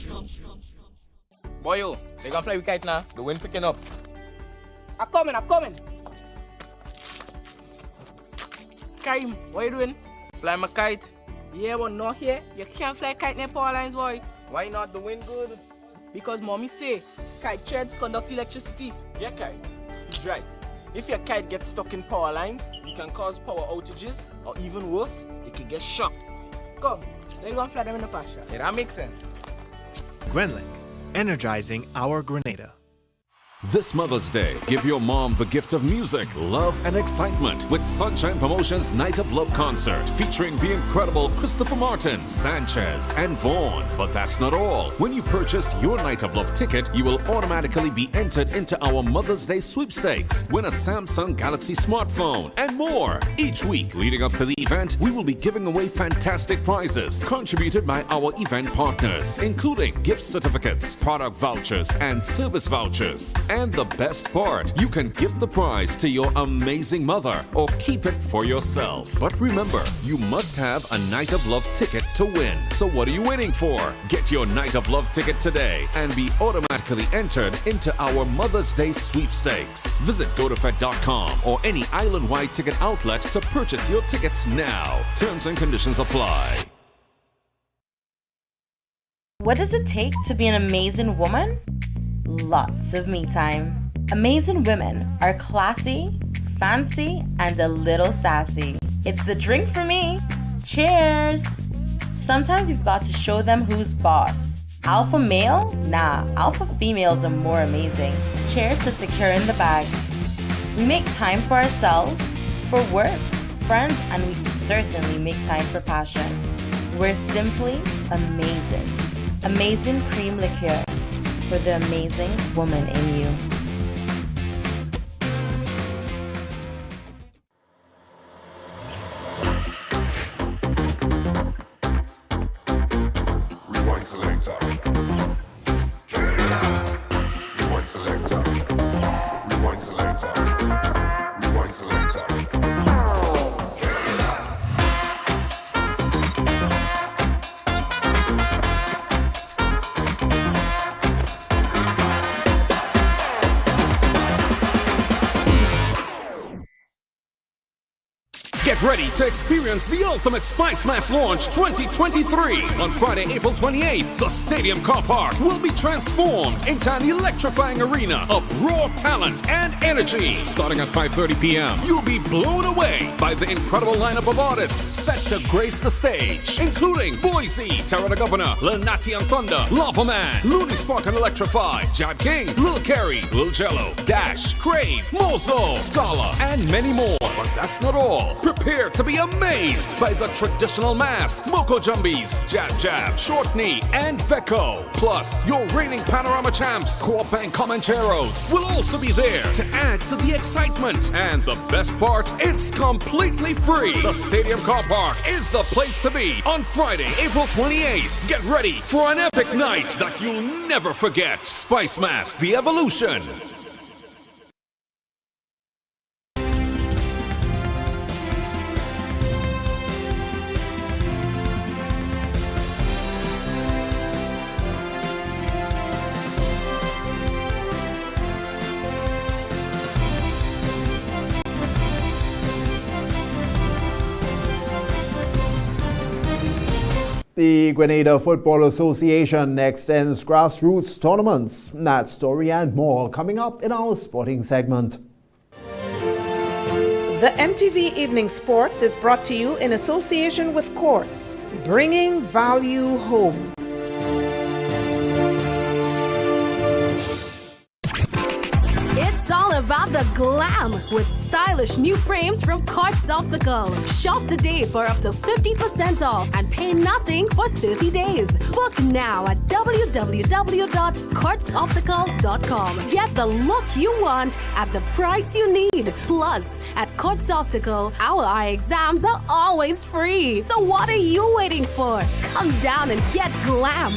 Boy, yo, they gonna fly with kite now. The wind picking up. I'm coming. Karim, what you doing? Fly my kite. Yeah, but not here. You can't fly kite near power lines, boy. Why not? The wind good. Because mommy say kite threads conduct electricity. Yeah, kite. He's right. If your kite gets stuck in power lines, you can cause power outages, or even worse, it can get shocked. Come, let's go and fly them in the pasture. Yeah, that makes sense. Grenlink, energizing our Grenada. This Mother's Day, give your mom the gift of music, love, and excitement with Sunshine Promotions Night of Love concert featuring the incredible Christopher Martin, Sanchez, and Vaughn. But that's not all. When you purchase your Night of Love ticket, you will automatically be entered into our Mother's Day sweepstakes, win a Samsung Galaxy smartphone, and more. Each week leading up to the event, we will be giving away fantastic prizes contributed by our event partners, including gift certificates, product vouchers, and service vouchers. And the best part, you can gift the prize to your amazing mother or keep it for yourself. But remember, you must have a Night of Love ticket to win. So what are you waiting for? Get your Night of Love ticket today and be automatically entered into our Mother's Day sweepstakes. Visit GoToFed.com or any island-wide ticket outlet to purchase your tickets now. Terms and conditions apply. What does it take to be an amazing woman? Lots of me time. Amazing women are classy, fancy, and a little sassy. It's the drink for me. Cheers! Sometimes you've got to show them who's boss. Alpha male? Nah, alpha females are more amazing. Cheers to securing the bag. We make time for ourselves, for work, friends, and we certainly make time for passion. We're simply amazing. Amazing cream liqueur for the amazing woman in you. Rewind selector. Rewind selector. Rewind selector. Rewind selector. Get ready to experience the ultimate Spice Mass Launch 2023. On Friday, April 28th, the Stadium Car Park will be transformed into an electrifying arena of raw talent and energy. Starting at 5:30 p.m., you'll be blown away by the incredible lineup of artists set to grace the stage, including Boise, Terra the Governor, Lil Natty and Thunder, Lava Man, Looney Spark and Electrify, Jab King, Lil Kerry, Lil Jello, Dash, Crave, Mozo, Scala, and many more. But that's not all. Prepare to be amazed by the traditional mass, Moko Jumbies, Jab Jab, Short Knee, and Veko. Plus, your reigning Panorama champs, Co-op and Comancheros, will also be there to add to the excitement. And the best part, it's completely free. The Stadium Car Park is the place to be on Friday, April 28th. Get ready for an epic night that you'll never forget. Spice Mass, the evolution. The Grenada Football Association extends grassroots tournaments. That story and more coming up in our sporting segment. The MTV Evening Sports is brought to you in association with Courts, bringing value home. It's all about the glam with stylish new frames from Quartz Optical. Shop today for up to 50% off and pay nothing for 30 days. Book now at www.quartzoptical.com. Get the look you want at the price you need. Plus, at Quartz Optical, our eye exams are always free. So what are you waiting for? Come down and get glam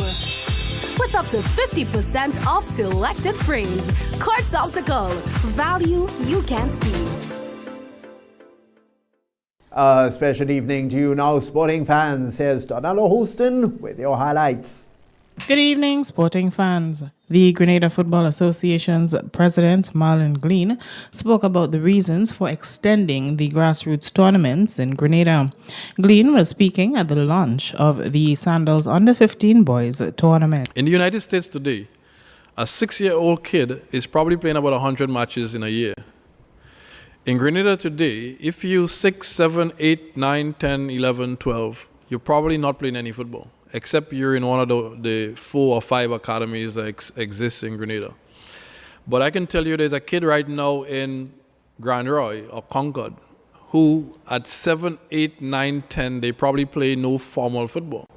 with up to 50% off selected frames. Quartz Optical. Value you can see. A special evening to you now, sporting fans, says Donald Houston with your highlights. Good evening, sporting fans. The Grenada Football Association's president, Marlon Glean, spoke about the reasons for extending the grassroots tournaments in Grenada. Glean was speaking at the launch of the Sandals Under-15 Boys tournament. In the United States today, a 6-year-old kid is probably playing about 100 matches in a year. In Grenada today, if you're 6, 7, 8, 9, 10, 11, 12, you're probably not playing any football, except you're in one of the 4 or 5 academies that exist in Grenada. But I can tell you there's a kid right now in Grand Roy or Concord who at 7, 8, 9, 10, they probably play no formal football.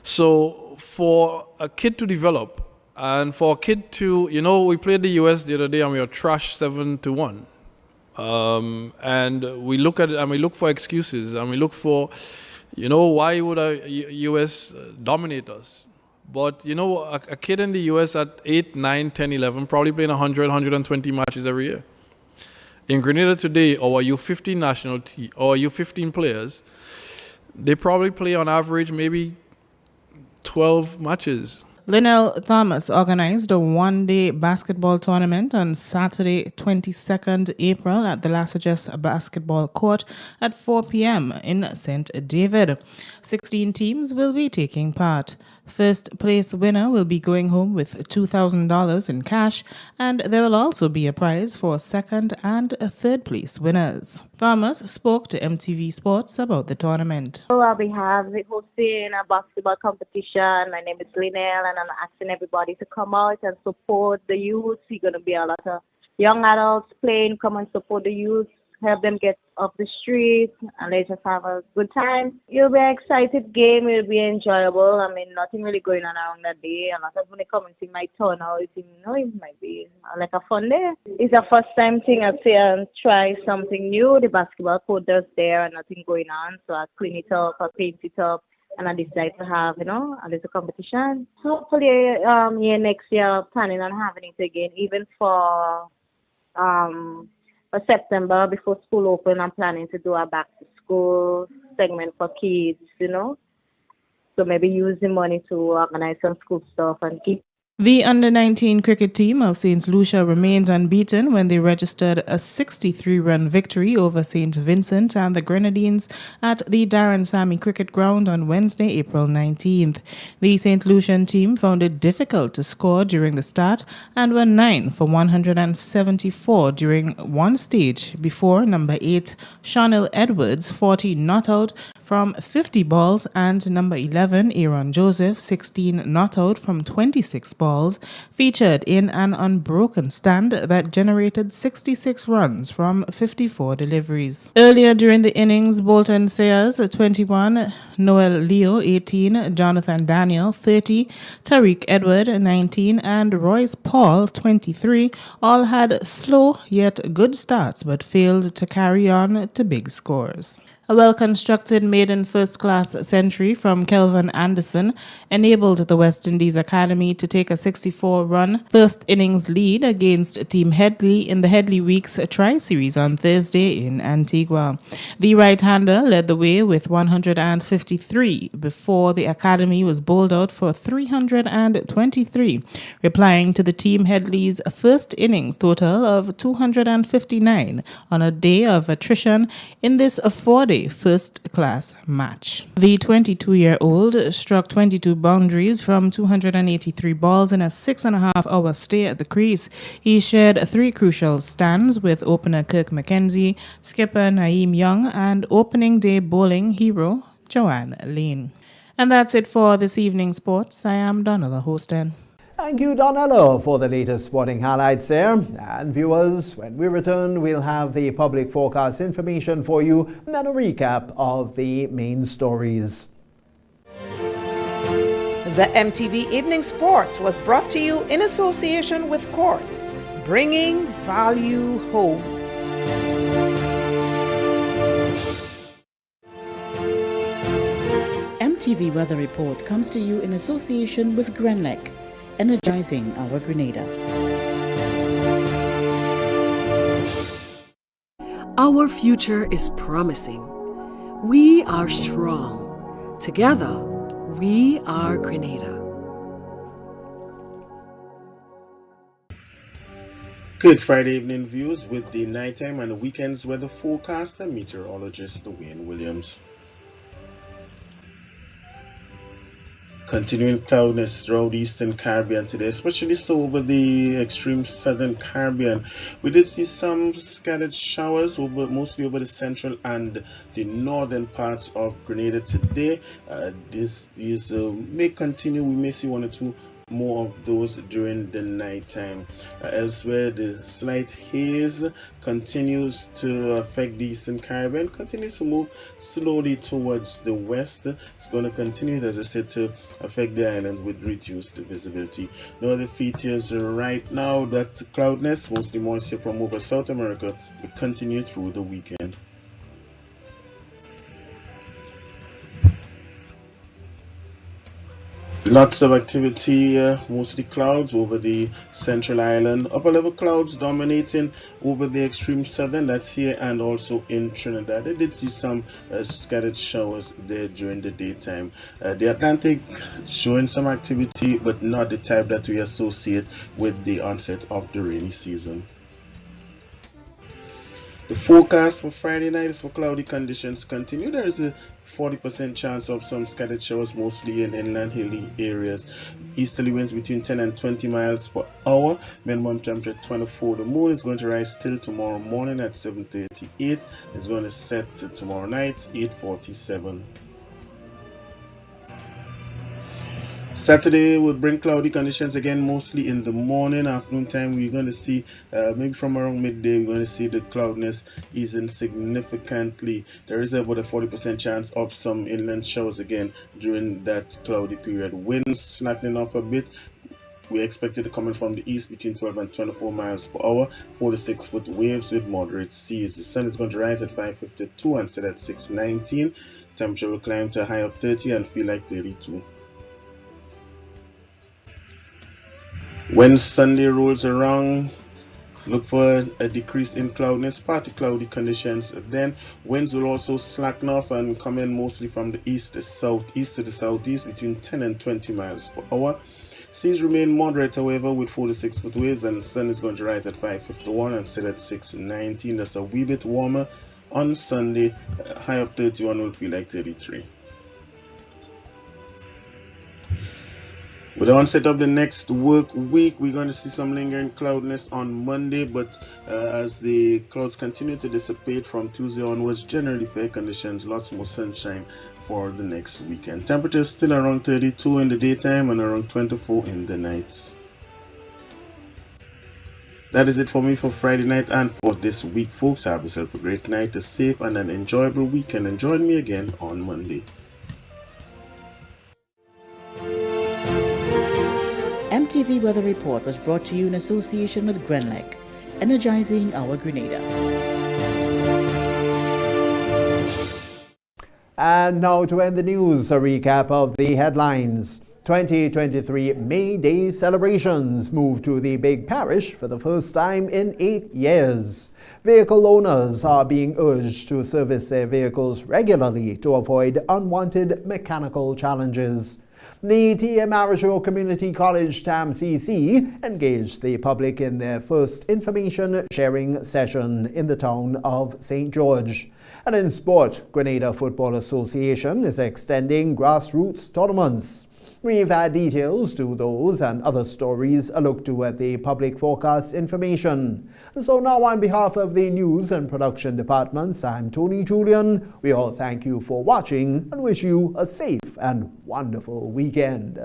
So for a kid to develop and for a kid to, we played the US the other day and we were trashed 7-1. And we look at it and we look for excuses and we look for, why would a US dominate us? But, a kid in the US at 8, 9, 10, 11 probably playing 100, 120 matches every year. In Grenada today, our U15 national team, our U15 players, they probably play on average maybe 12 matches. Lionel Thomas organized a one-day basketball tournament on Saturday, 22nd April at the Lassages Basketball Court at 4 p.m. in St. David. 16 teams will be taking part. First place winner will be going home with $2,000 in cash, and there will also be a prize for second and third place winners. Thomas spoke to MTV Sports about the tournament. I'll be hosting a basketball competition. My name is Linnell, and I'm asking everybody to come out and support the youth. There's going to be a lot of young adults playing. Come and support the youth. Help them get off the streets and let us have a good time. It'll be an exciting game. It'll be enjoyable. I mean, nothing really going on around that day. A lot of people coming to my town out. It might be like a fun day. It's a first time thing I'd say and try something new. The basketball court is there and nothing going on. So I clean it up, I paint it up, and I decide to have, a little competition. Hopefully, next year, planning on having it again, even for September before school open. I'm planning to do a back to school segment for kids, so maybe use the money to organize some school stuff and keep. The under-19 cricket team of St. Lucia remained unbeaten when they registered a 63-run victory over St. Vincent and the Grenadines at the Darren Sammy Cricket Ground on Wednesday, April 19th. The St. Lucian team found it difficult to score during the start and were 9 for 174 during one stage before number 8, Shonil Edwards, 40 not out from 50 balls, and number 11, Aaron Joseph, 16 not out from 26 balls, featured in an unbroken stand that generated 66 runs from 54 deliveries. Earlier during the innings, Bolton Sayers, 21, Noel Leo, 18, Jonathan Daniel, 30, Tariq Edward, 19, and Royce Paul, 23, all had slow yet good starts but failed to carry on to big scores. A well-constructed maiden first-class century from Kelvin Anderson enabled the West Indies Academy to take a 64-run first-innings lead against Team Headley in the Headley Weeks Tri-Series on Thursday in Antigua. The right-hander led the way with 153 before the Academy was bowled out for 323, replying to the Team Headley's first innings total of 259 on a day of attrition in this four-day first-class match. The 22-year-old struck 22 boundaries from 283 balls in a 6.5-hour stay at the crease. He shared 3 crucial stands with opener Kirk McKenzie, skipper Naeem Young, and opening day bowling hero Joanne Lane. And that's it for this evening's sports. I am Donella Hostin. Thank you, Donella, for the latest sporting highlights there. And viewers, when we return, we'll have the public forecast information for you and then a recap of the main stories. The MTV Evening Sports was brought to you in association with Quartz, bringing value home. MTV Weather Report comes to you in association with Grenlec, energizing our Grenada. Our future is promising. We are strong. Together, we are Grenada. Good Friday evening views with the nighttime and weekends weather forecast and meteorologist Wayne Williams. Continuing cloudiness throughout the Eastern Caribbean today, especially so over the extreme Southern Caribbean. We did see some scattered showers mostly over the central and the northern parts of Grenada today. These may continue. We may see 1 or 2 more of those during the night time. Elsewhere, the slight haze continues to affect the Eastern Caribbean, continues to move slowly towards the west. It's going to continue, as I said, to affect the islands with reduced visibility. Now the features right now, that cloudiness, mostly moisture from over South America, will continue through the weekend. Lots of activity, mostly clouds over the central island. Upper level clouds dominating over the extreme southern, that's here, and also in Trinidad. I did see some scattered showers there during the daytime. The Atlantic showing some activity, but not the type that we associate with the onset of the rainy season. The forecast for Friday night is for cloudy conditions to continue. There is a 40% chance of some scattered showers, mostly in inland hilly areas. Easterly winds between 10 and 20 miles per hour. Minimum temperature 24. The moon is going to rise till tomorrow morning at 7:38. It's going to set tomorrow night 8:47. Saturday will bring cloudy conditions again, mostly in the morning. Afternoon time, we're going to see, maybe from around midday, we're going to see the cloudiness easing significantly. There is about a 40% chance of some inland showers again during that cloudy period. Winds slackening off a bit. We expect it to come in from the east between 12 and 24 miles per hour. 4 to 6 foot waves with moderate seas. The sun is going to rise at 5:52 and set at 6:19. Temperature will climb to a high of 30 and feel like 32. When Sunday rolls around, look for a decrease in cloudiness, partly cloudy conditions. Then winds will also slacken off and come in mostly from the east to southeast to the southeast between 10 and 20 miles per hour. Seas remain moderate, however, with 4 to 6 foot waves, and the sun is going to rise at 5:51 and set at 6:19. That's a wee bit warmer on Sunday. High of 31 will feel like 33. With the onset of the next work week, we're going to see some lingering cloudiness on Monday, but as the clouds continue to dissipate from Tuesday onwards, generally fair conditions, lots more sunshine for the next weekend. Temperature still around 32 in the daytime and around 24 in the nights. That is it for me for Friday night and for this week, folks. Have yourself a great night, a safe and an enjoyable weekend, and join me again on Monday. MTV Weather Report was brought to you in association with Grenlec, energizing our Grenada. And now to end the news, a recap of the headlines. 2023 May Day celebrations move to the Big Parish for the first time in 8 years. Vehicle owners are being urged to service their vehicles regularly to avoid unwanted mechanical challenges. The TMRSO Community College TAMCC engaged the public in their first information sharing session in the town of St. George. And in sport, Grenada Football Association is extending grassroots tournaments. We've had details to those and other stories a look to at the public forecast information. So now on behalf of the news and production departments, I'm Tony Julian. We all thank you for watching and wish you a safe and wonderful weekend.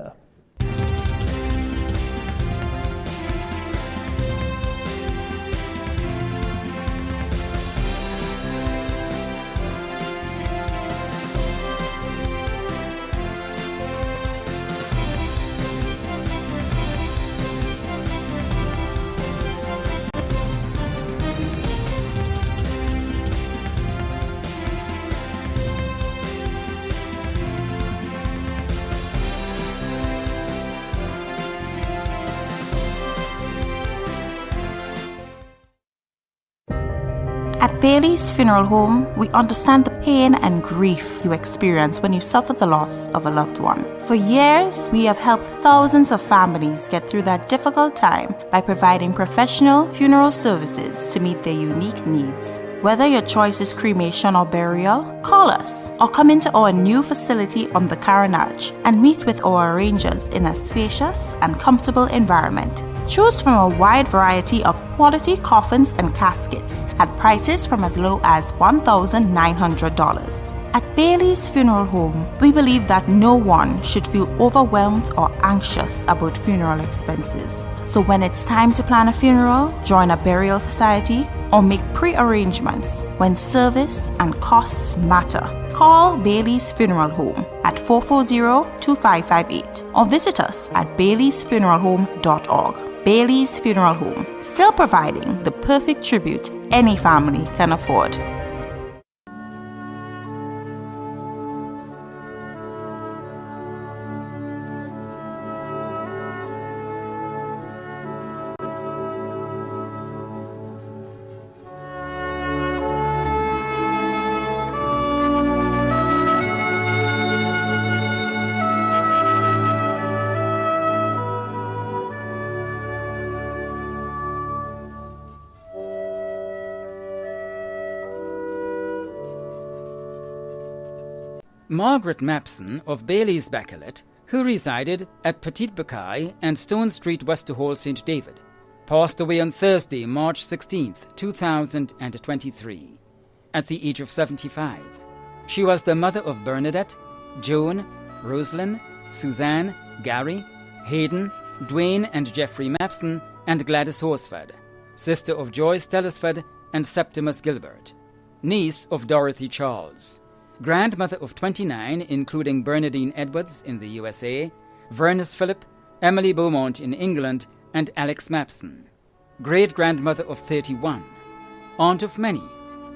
At Bailey's Funeral Home, we understand the pain and grief you experience when you suffer the loss of a loved one. For years, we have helped thousands of families get through that difficult time by providing professional funeral services to meet their unique needs. Whether your choice is cremation or burial, call us or come into our new facility on the Carenage and meet with our arrangers in a spacious and comfortable environment. Choose from a wide variety of quality coffins and caskets at prices from as low as $1,900. At Bailey's Funeral Home, we believe that no one should feel overwhelmed or anxious about funeral expenses. So when it's time to plan a funeral, join a burial society, or make pre-arrangements when service and costs matter, call Bailey's Funeral Home at 440-2558 or visit us at baileysfuneralhome.org. Bailey's Funeral Home, still providing the perfect tribute any family can afford. Margaret Mapson of Bailey's Bacalet, who resided at Petit Bucaille and Stone Street, Westerhall, St. David, passed away on Thursday, March 16, 2023, at the age of 75. She was the mother of Bernadette, Joan, Rosalind, Suzanne, Gary, Hayden, Dwayne and Jeffrey Mapson, and Gladys Horsford, sister of Joyce Tellisford and Septimus Gilbert, niece of Dorothy Charles, grandmother of 29, including Bernadine Edwards in the USA, Vernice Phillip, Emily Beaumont in England, and Alex Mapson, great-grandmother of 31, aunt of many,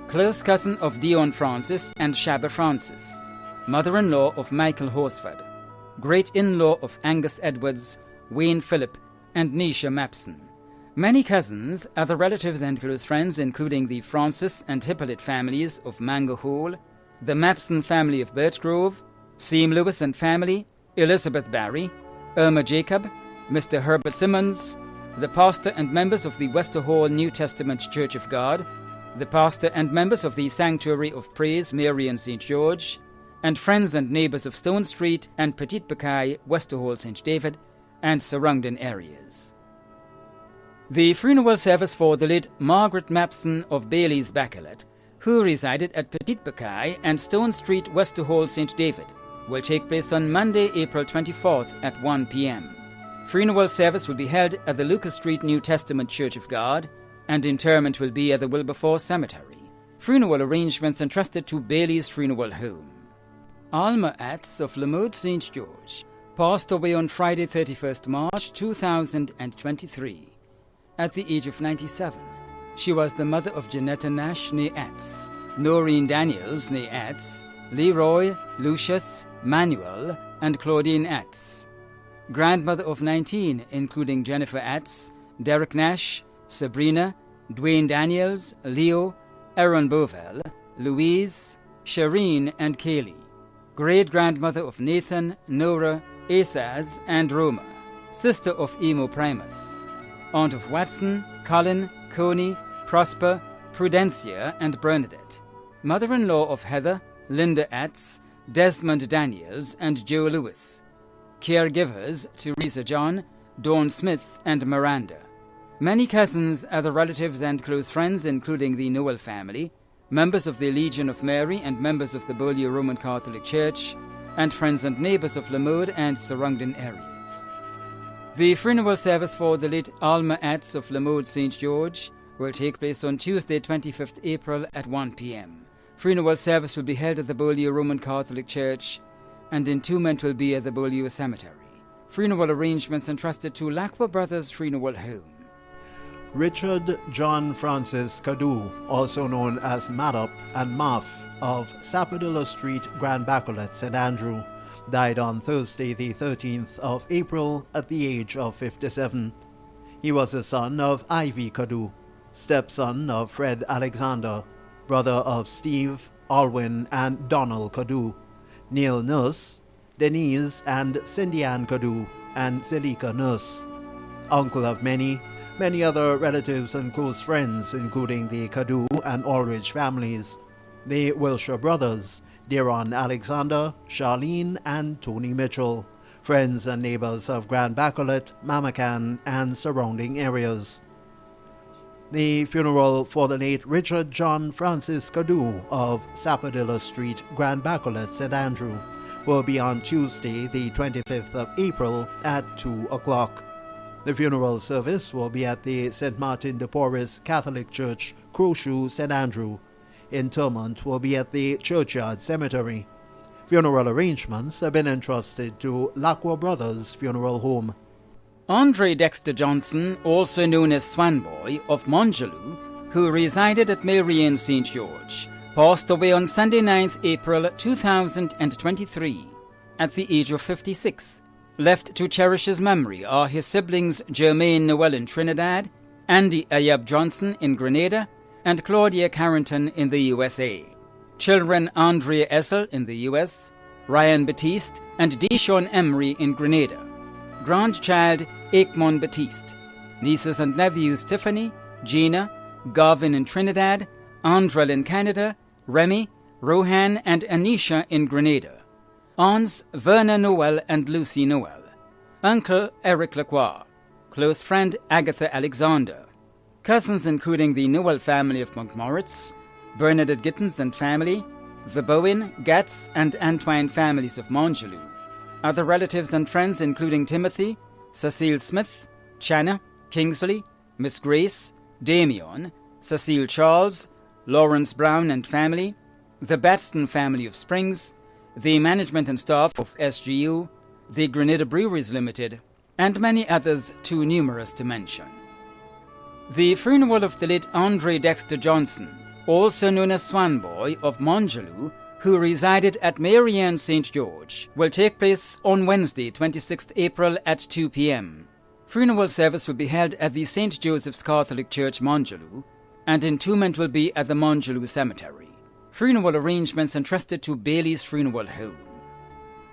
close cousin of Dion Francis and Shabba Francis, mother-in-law of Michael Horsford, great-in-law of Angus Edwards, Wayne Phillip, and Nisha Mapson. Many cousins, other relatives and close friends, including the Francis and Hippolyte families of Mango Hole, the Mapson family of Birchgrove, Seam Lewis and family, Elizabeth Barry, Irma Jacob, Mr. Herbert Simmons, the pastor and members of the Westerhall New Testament Church of God, the pastor and members of the Sanctuary of Praise Mary and St. George, and friends and neighbors of Stone Street and Petit Bucaille, Westerhall St. David, and surrounding areas. The funeral service for the late Margaret Mapson of Bailey's Bacalet, who resided at Petit Bucaille and Stone Street, Westerhall St. David, will take place on Monday, April 24th at 1 p.m. Funeral service will be held at the Lucas Street New Testament Church of God, and interment will be at the Wilberforce Cemetery. Funeral arrangements entrusted to Bailey's Funeral Home. Alma Atz of Lamode St. George passed away on Friday, 31st March 2023, at the age of 97. She was the mother of Janetta Nash née Atz, Noreen Daniels née Atz, Leroy, Lucius, Manuel, and Claudine Atz. Grandmother of 19, including Jennifer Atz, Derek Nash, Sabrina, Dwayne Daniels, Leo, Aaron Bovell, Louise, Shireen, and Kaylee. Great-grandmother of Nathan, Nora, Asaz, and Roma. Sister of Emo Primus. Aunt of Watson, Colin, Coney, Prosper, Prudencia, and Bernadette. Mother-in-law of Heather, Linda Atz, Desmond Daniels, and Joe Lewis. Caregivers, Teresa John, Dawn Smith, and Miranda. Many cousins, other relatives, and close friends, including the Noel family, members of the Legion of Mary, and members of the Beaulieu Roman Catholic Church, and friends and neighbors of Lamode and surrounding areas. The funeral service for the late Alma Atz of Lamode St. George will take place on Tuesday, 25th April at 1 p.m. Funeral service will be held at the Beaulieu Roman Catholic Church, and entombment will be at the Beaulieu Cemetery. Funeral arrangements entrusted to Lacqua Brothers Funeral Home. Richard John Francis Cadu, also known as Maddop and Muff of Sapodilla Street, Grand Bacolet, St. Andrew, died on Thursday the 13th of April at the age of 57. He was the son of Ivy Cadu, stepson of Fred Alexander, brother of Steve, Alwyn, and Donald Cadu, Neil Nurse, Denise and Cindy Ann Cadu, and Zelika Nurse. Uncle of many other relatives and close friends, including the Cadu and Aldridge families, the Wilshire brothers, Deron Alexander, Charlene, and Tony Mitchell, friends and neighbors of Grand Bacolet, Mamacan, and surrounding areas. The funeral for the late Richard John Francis Cadu of Sapodilla Street, Grand Bacolet, St. Andrew, will be on Tuesday, the 25th of April at 2 o'clock. The funeral service will be at the St. Martin de Porres Catholic Church, Crowshoe, St. Andrew. Interment will be at the Churchyard Cemetery. Funeral arrangements have been entrusted to Lacqua Brothers Funeral Home. Andre Dexter Johnson, also known as Swanboy of Monjaloo, who resided at Marianne St. George, passed away on Sunday 9th April 2023 at the age of 56. Left to cherish his memory are his siblings Jermaine Noel in Trinidad, Andy Ayab Johnson in Grenada, and Claudia Carrington in the USA. Children Andrea Essel in the US, Ryan Batiste and Deshaun Emery in Grenada. Grandchild Aikmon Batiste. Nieces and nephews Tiffany, Gina, Garvin in Trinidad, Andrel in Canada, Remy, Rohan and Anisha in Grenada. Aunts Verna Noel and Lucy Noel. Uncle Eric Lacroix. Close friend Agatha Alexander. Cousins including the Noel family of Montmoritz, Bernadette Gittins and family, the Bowen, Gatz and Antoine families of Monjaloo. Other relatives and friends including Timothy, Cecile Smith, Channa, Kingsley, Miss Grace, Damion, Cecile Charles, Lawrence Brown and family, the Batson family of Springs, the management and staff of SGU, the Grenada Breweries Limited, and many others too numerous to mention. The funeral of the late Andre Dexter Johnson, also known as Swanboy of Monjaloo, who resided at Marianne St. George, will take place on Wednesday, 26th April at 2 p.m. Funeral service will be held at the St. Joseph's Catholic Church, Monjaloo, and entombment will be at the Monjaloo Cemetery. Funeral arrangements entrusted to Bailey's Funeral Home.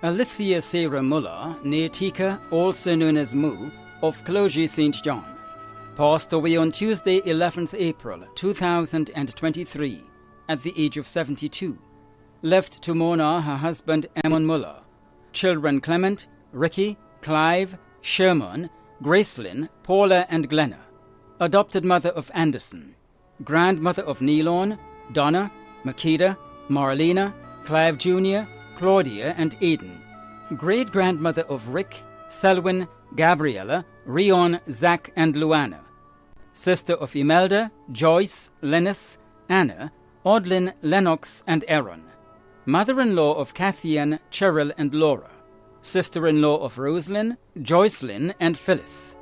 Alithia Sarah Muller, née Tika, also known as Moo, of Clogie St. John, passed away on Tuesday, 11th April 2023, at the age of 72. Left to Mona her husband Ammon Muller, children Clement, Ricky, Clive, Sherman, Gracelyn, Paula and Glenna, adopted mother of Anderson, grandmother of Neilon, Donna, Makeda, Marlena, Clive Jr., Claudia and Aidan, great-grandmother of Rick, Selwyn, Gabriella, Rion, Zach and Luana, sister of Imelda, Joyce, Lennis, Anna, Audlin, Lennox and Aaron, mother-in-law of Cathian, Cheryl and Laura, sister-in-law of Roselyn, Joycelyn and Phyllis.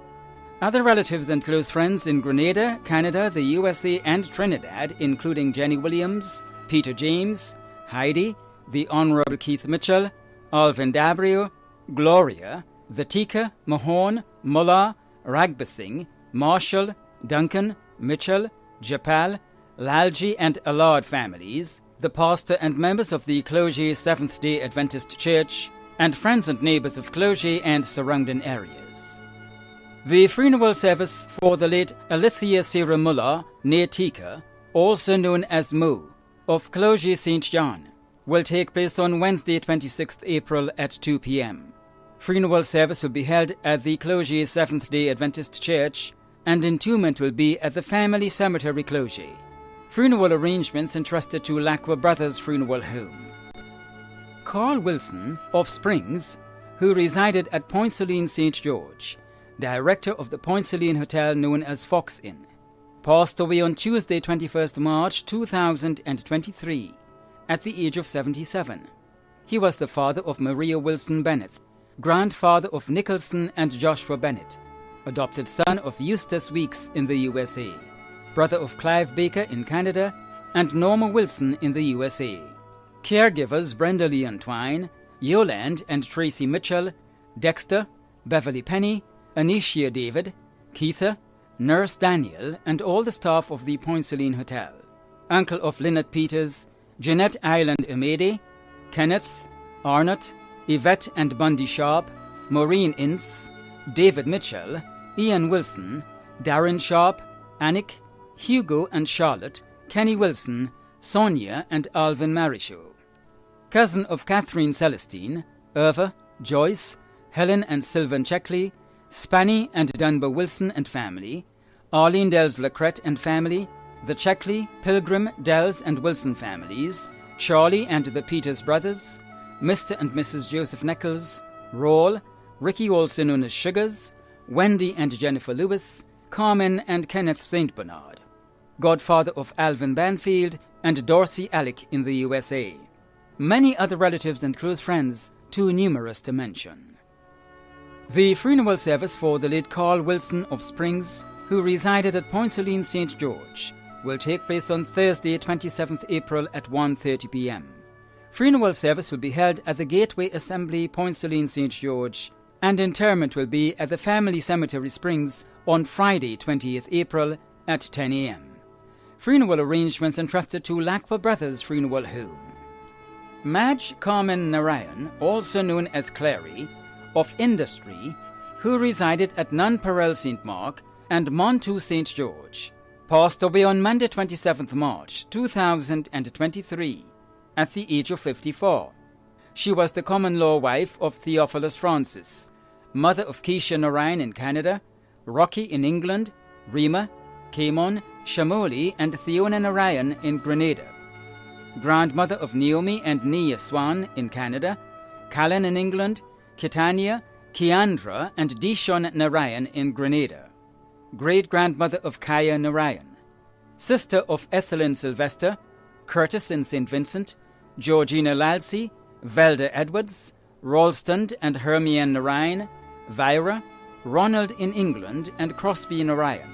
Other relatives and close friends in Grenada, Canada, the USA and Trinidad, including Jenny Williams, Peter James, Heidi, the Honorable Keith Mitchell, Alvin Dabrio, Gloria, the Tika, Mahone, Mullah, Ragbasing, Marshall, Duncan, Mitchell, Japal, Lalji and Allard families, the pastor and members of the Clogie Seventh-day Adventist Church, and friends and neighbors of Clogie and surrounding areas. The funeral service for the late Alithia Sarah Muller, née Tika, also known as Mo, of Clogie St. John, will take place on Wednesday, 26th April at 2 p.m. Funeral service will be held at the Clogie Seventh-day Adventist Church, and entombment will be at the family cemetery Clogie. Funeral arrangements entrusted to Lacqua Brothers Funeral Home. Carl Wilson of Springs, who resided at Point Celine St. George, director of the Point Celine Hotel known as Fox Inn, passed away on Tuesday, 21st March 2023, at the age of 77. He was the father of Maria Wilson Bennett, grandfather of Nicholson and Joshua Bennett, adopted son of Eustace Weeks in the USA, brother of Clive Baker in Canada, and Norma Wilson in the USA. Caregivers Brenda Lee Twine, Yoland and Tracy Mitchell, Dexter, Beverly Penny, Anicia David, Keitha, Nurse Daniel, and all the staff of the Point Celine Hotel. Uncle of Lynette Peters, Jeanette Island Amede, Kenneth, Arnott, Yvette and Bundy Sharp, Maureen Ince, David Mitchell, Ian Wilson, Darren Sharp, Anik, Hugo and Charlotte, Kenny Wilson, Sonia and Alvin Marichaud. Cousin of Catherine Celestine, Irva, Joyce, Helen and Sylvan Checkley, Spanny and Dunbar Wilson and family, Arlene Dells Lacrette and family, the Checkley, Pilgrim, Dells and Wilson families, Charlie and the Peters brothers, Mr. and Mrs. Joseph Nichols, Rawle, Ricky also known as Sugars, Wendy and Jennifer Lewis, Carmen and Kenneth St. Bernard, godfather of Alvin Banfield and Dorsey Alec in the USA. Many other relatives and close friends, too numerous to mention. The funeral service for the late Carl Wilson of Springs, who resided at Point Celine St. George, will take place on Thursday, 27th April at 1:30 p.m. Funeral service will be held at the Gateway Assembly, Point Celine St. George, and interment will be at the Family Cemetery Springs on Friday, 20th April at 10 a.m. Funeral arrangements entrusted to Lakwa Brothers Funeral Home. Madge Carmen Narayan, also known as Clary, of Industry, who resided at Nunparel St. Mark and Montu St. George, passed away on Monday 27th March 2023 at the age of 54. She was the common-law wife of Theophilus Francis, mother of Keisha Narayan in Canada, Rocky in England, Rima, Kamon, Shamoli and Theona Narayan in Grenada, grandmother of Naomi and Nia Swan in Canada, Callan in England, Kitania, Kiandra and Dishon Narayan in Grenada, great-grandmother of Kaya Narayan, sister of Ethelyn Sylvester, Curtis in St. Vincent, Georgina Lalsey, Velda Edwards, Ralston and Hermione Narayan, Vira, Ronald in England and Crosby Narayan.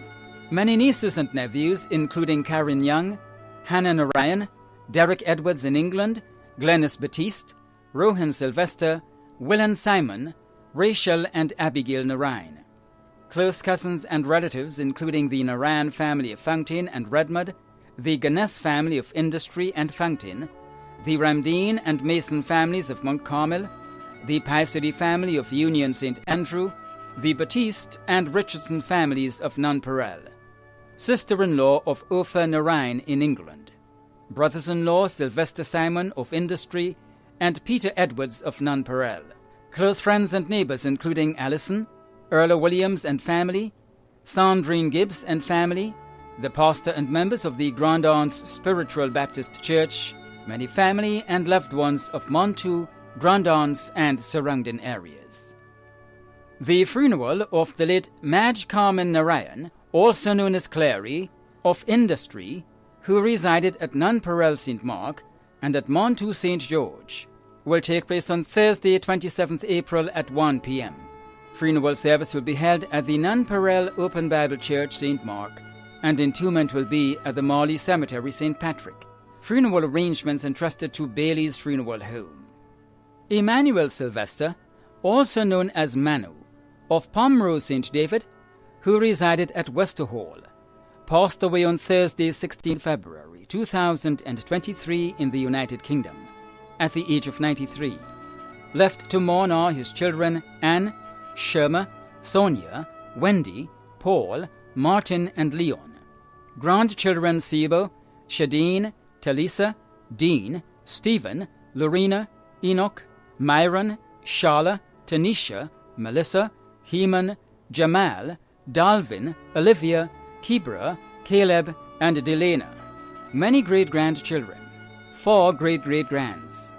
Many nieces and nephews, including Karen Young, Hannah Narayan, Derek Edwards in England, Glennis Batiste, Rohan Sylvester, Willan Simon, Rachel and Abigail Narayan. Close cousins and relatives, including the Narayan family of Fountain and Redmond, the Ganes family of Industry and Fountain, the Ramdeen and Mason families of Mount Carmel, the Paisody family of Union St. Andrew, the Batiste and Richardson families of Nunparel, sister-in-law of Ophir Narayan in England, brothers-in-law Sylvester Simon of Industry and Peter Edwards of Nunparel, close friends and neighbors including Allison, Earl Williams and family, Sandrine Gibbs and family, the pastor and members of the Grand Anse Spiritual Baptist Church, many family and loved ones of Montu, Grand Anse and surrounding areas. The funeral of the late Madge Carmen Narayan, also known as Clary, of Industry, who resided at Nunparel St. Mark and at Montu St. George, will take place on Thursday, 27th April at 1 p.m. Funeral service will be held at the Nunparel Open Bible Church St. Mark, and entombment will be at the Marley Cemetery St. Patrick. Funeral arrangements entrusted to Bailey's Funeral Home. Emmanuel Sylvester, also known as Manu, of Pomrose St. David, who resided at Westerhall, passed away on Thursday, 16 February 2023 in the United Kingdom, at the age of 93. Left to mourn are his children Anne, Sherma, Sonia, Wendy, Paul, Martin and Leon. Grandchildren Sibo, Shadeen, Talisa, Dean, Stephen, Lorena, Enoch, Myron, Shala, Tanisha, Melissa, Heman, Jamal, Dalvin, Olivia, Kibra, Caleb, and Delena. Many great-grandchildren. 4 great-great-grands.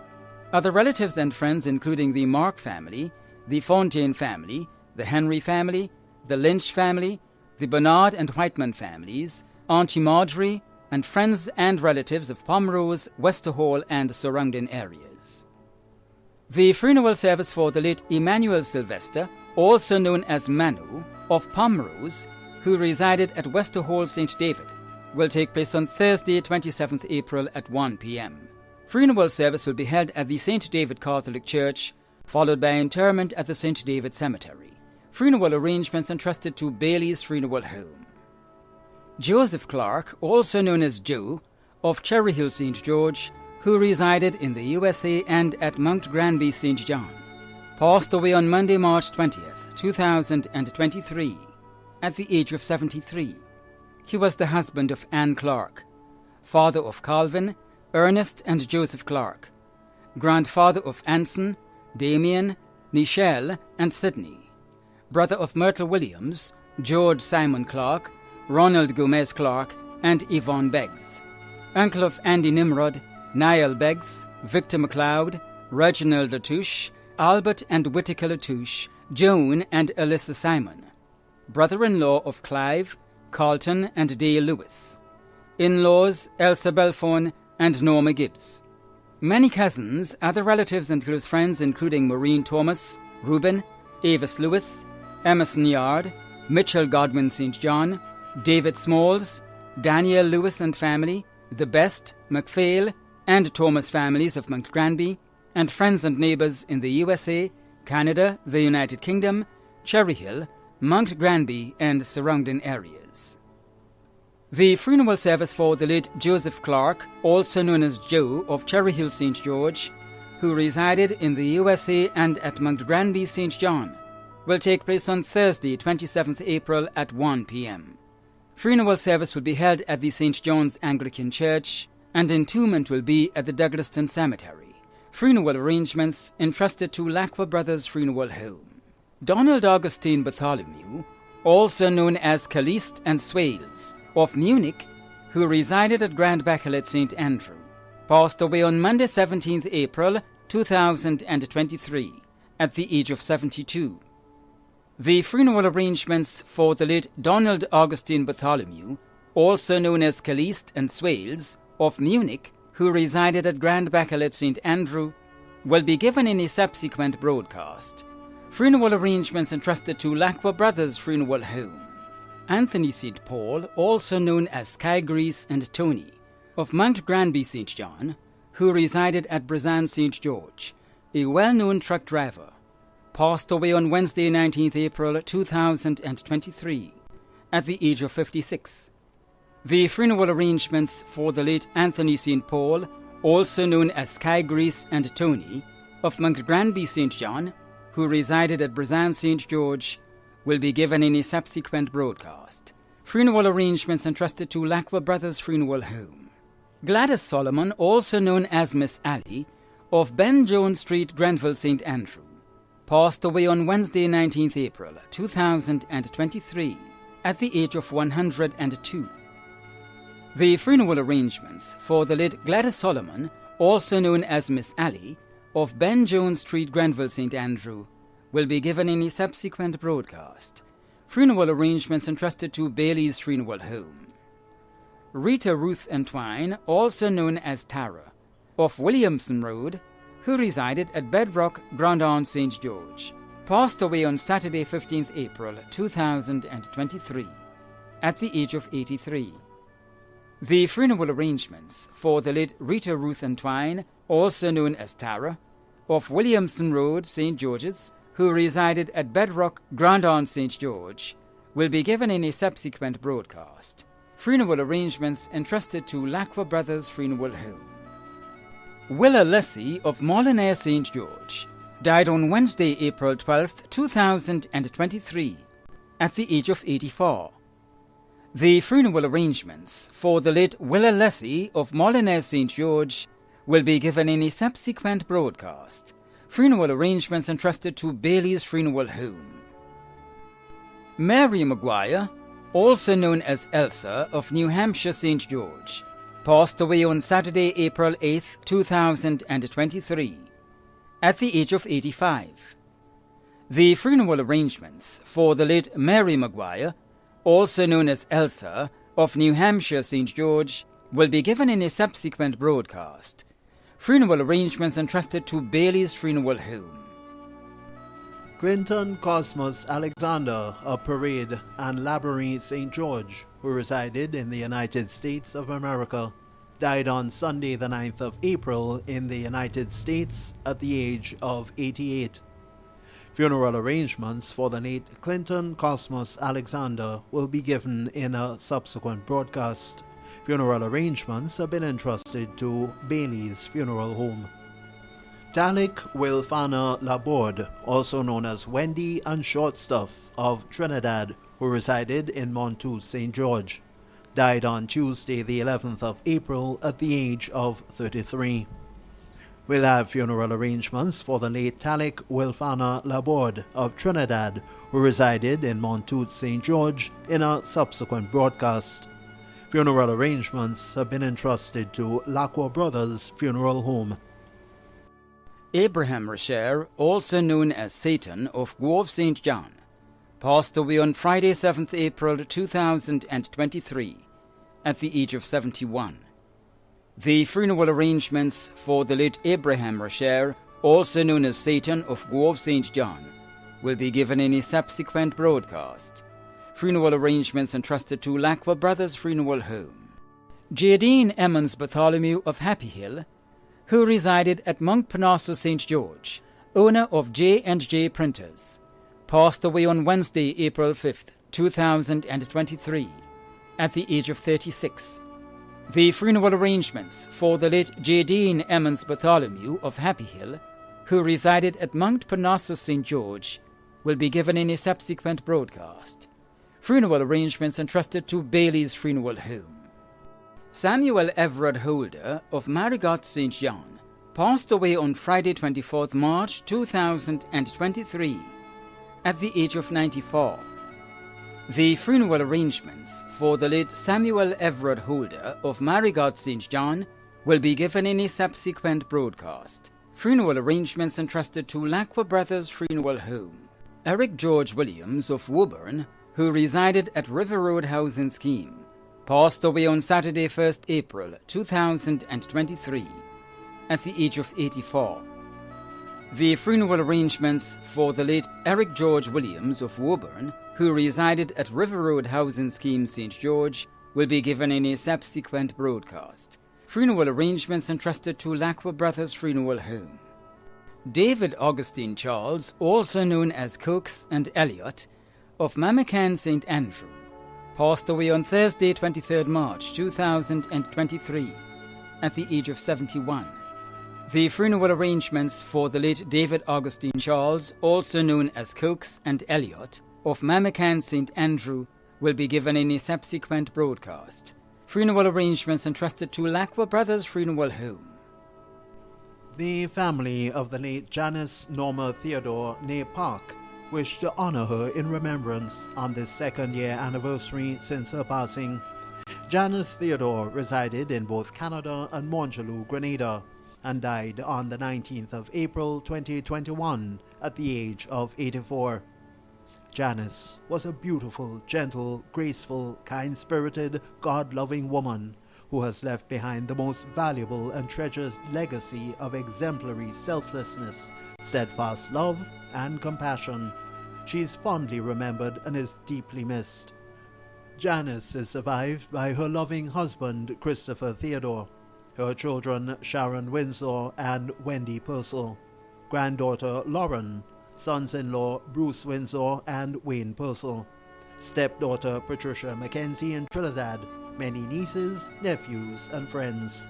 Other relatives and friends including the Mark family, the Fontaine family, the Henry family, the Lynch family, the Bernard and Whiteman families, Auntie Marjorie, and friends and relatives of Pomrose, Westerhall, and surrounding areas. The funeral service for the late Emmanuel Sylvester, also known as Manu, of Pomrose, who resided at Westerhall St. David, will take place on Thursday, 27th April at 1 p.m. Funeral service will be held at the St. David Catholic Church, followed by interment at the St. David Cemetery. Funeral arrangements entrusted to Bailey's Funeral Home. Joseph Clark, also known as Joe, of Cherry Hill St. George, who resided in the USA and at Mount Granby St. John, passed away on Monday, March 20th, 2023, at the age of 73. He was the husband of Anne Clark, father of Calvin, Ernest and Joseph Clark, grandfather of Anson, Damien, Nichelle, and Sydney. Brother of Myrtle Williams, George Simon Clark, Ronald Gomez Clark, and Yvonne Beggs. Uncle of Andy Nimrod, Niall Beggs, Victor MacLeod, Reginald Latouche, Albert and Whittaker Latouche, Joan and Alyssa Simon. Brother-in-law of Clive, Carlton and Dale Lewis. In-laws Elsa Belfon and Norma Gibbs. Many cousins, other relatives and close friends including Maureen Thomas, Reuben, Avis Lewis, Emerson Yard, Mitchell Godwin St. John, David Smalls, Daniel Lewis and family, the Best, MacPhail, and Thomas families of Mount Granby, and friends and neighbours in the USA, Canada, the United Kingdom, Cherry Hill, Mount Granby, and surrounding areas. The funeral service for the late Joseph Clark, also known as Joe, of Cherry Hill St. George, who resided in the USA and at Mount Granby St. John, will take place on Thursday, 27th April at 1 p.m. Funeral service will be held at the St. John's Anglican Church, and entombment will be at the Douglaston Cemetery. Funeral arrangements entrusted to Lacqua Brothers Funeral Home. Donald Augustine Bartholomew, also known as Caliste and Swales, of Munich, who resided at Grand Bachelet St. Andrew, passed away on Monday 17th April 2023 at the age of 72. The funeral arrangements for the late Donald Augustine Bartholomew, also known as Caliste and Swales, of Munich, who resided at Grand Bachelet St. Andrew, will be given in a subsequent broadcast. Funeral arrangements entrusted to Lacqua Brothers Funeral Home. Anthony St. Paul, also known as Sky Grease and Tony, of Mount Granby St. John, who resided at Brazan St. George, a well-known truck driver, passed away on Wednesday 19th April 2023 at the age of 56. The funeral arrangements for the late Anthony St. Paul, also known as Sky Grease and Tony, of Mount Granby St. John, who resided at Brazan St. George, will be given in a subsequent broadcast. Funeral arrangements entrusted to Lacqua Brothers Funeral Home. Gladys Solomon, also known as Miss Alley, of Ben Jones Street, Grenville St. Andrew, passed away on Wednesday 19th April 2023 at the age of 102. The funeral arrangements for the late Gladys Solomon, also known as Miss Alley, of Ben Jones Street, Grenville St. Andrew, will be given in a subsequent broadcast. Funeral arrangements entrusted to Bailey's Funeral Home. Rita Ruth Entwine, also known as Tara, of Williamson Road, who resided at Bedrock, Grandon St. George, passed away on Saturday 15th April 2023 at the age of 83. The funeral arrangements for the late Rita Ruth Entwine, also known as Tara, of Williamson Road, St. George's, who resided at Bedrock, Grandon St. George, will be given in a subsequent broadcast. Funeral arrangements entrusted to Lacqua Brothers Funeral Home. Willa Lessie of Molyneux St. George died on Wednesday, April 12, 2023, at the age of 84. The funeral arrangements for the late Willa Lessie of Molyneux St. George will be given in a subsequent broadcast. Funeral arrangements entrusted to Bailey's Funeral Home. Mary Maguire, also known as Elsa of New Hampshire St. George, passed away on Saturday, April 8, 2023, at the age of 85. The funeral arrangements for the late Mary Maguire, also known as Elsa of New Hampshire St. George, will be given in a subsequent broadcast. Funeral arrangements entrusted to Bailey's Funeral Home. Clinton Cosmos Alexander of Parade and Labyrinth St. George, who resided in the United States of America, died on Sunday the 9th of April in the United States at the age of 88. Funeral arrangements for the late Clinton Cosmos Alexander will be given in a subsequent broadcast. Funeral arrangements have been entrusted to Bailey's Funeral Home. Talik Wilfana Laborde, also known as Wendy and Shortstuff of Trinidad, who resided in Montoux, St. George, died on Tuesday the 11th of April at the age of 33. We'll have funeral arrangements for the late Talik Wilfana Laborde of Trinidad, who resided in Montouche St. George, in a subsequent broadcast. Funeral arrangements have been entrusted to Lacroix Brothers Funeral Home. Abraham Rasher, also known as Satan of Grove St. John, passed away on Friday, 7th April 2023 at the age of 71. The funeral arrangements for the late Abraham Rasher, also known as Satan of Grove St. John, will be given in a subsequent broadcast. Funeral arrangements entrusted to Lacroix Brothers Funeral Home. Jadine Emmons Bartholomew of Happy Hill, who resided at Montparnasse St. George, owner of J&J Printers, passed away on Wednesday, April 5th, 2023, at the age of 36. The funeral arrangements for the late Jadine Emmons Bartholomew of Happy Hill, who resided at Montparnasse St. George, will be given in a subsequent broadcast. Funeral arrangements entrusted to Bailey's Funeral Home. Samuel Everard Holder of Marigot St. John passed away on Friday, 24th March 2023, at the age of 94. The funeral arrangements for the late Samuel Everard Holder of Marigot St. John will be given in a subsequent broadcast. Funeral arrangements entrusted to Lacroix Brothers Funeral Home. Eric George Williams of Woburn, who resided at River Road Housing Scheme, passed away on Saturday, 1st April 2023, at the age of 84. The funeral arrangements for the late Eric George Williams of Woburn, who resided at River Road Housing Scheme, St. George, will be given in a subsequent broadcast. Funeral arrangements entrusted to Lacroix Brothers Funeral Home. David Augustine Charles, also known as Cooks and Elliot, of Mamacan St. Andrew, passed away on Thursday, 23rd March 2023, at the age of 71. The funeral arrangements for the late David Augustine Charles, also known as Cooks and Elliot, of Mamacan St. Andrew, will be given in a subsequent broadcast. Funeral arrangements entrusted to Lacroix Brothers Funeral Home. The family of the late Janice Norma Theodore née Park wish to honor her in remembrance on this second-year anniversary since her passing. Janice Theodore resided in both Canada and Montjaloux, Grenada, and died on the 19th of April 2021 at the age of 84. Janice was a beautiful, gentle, graceful, kind-spirited, God-loving woman who has left behind the most valuable and treasured legacy of exemplary selflessness, steadfast love, and compassion. She is fondly remembered and is deeply missed. Janice is survived by her loving husband, Christopher Theodore, her children, Sharon Windsor and Wendy Purcell, granddaughter, Lauren, sons-in-law, Bruce Windsor and Wayne Purcell, stepdaughter, Patricia Mackenzie in Trinidad, many nieces, nephews, and friends.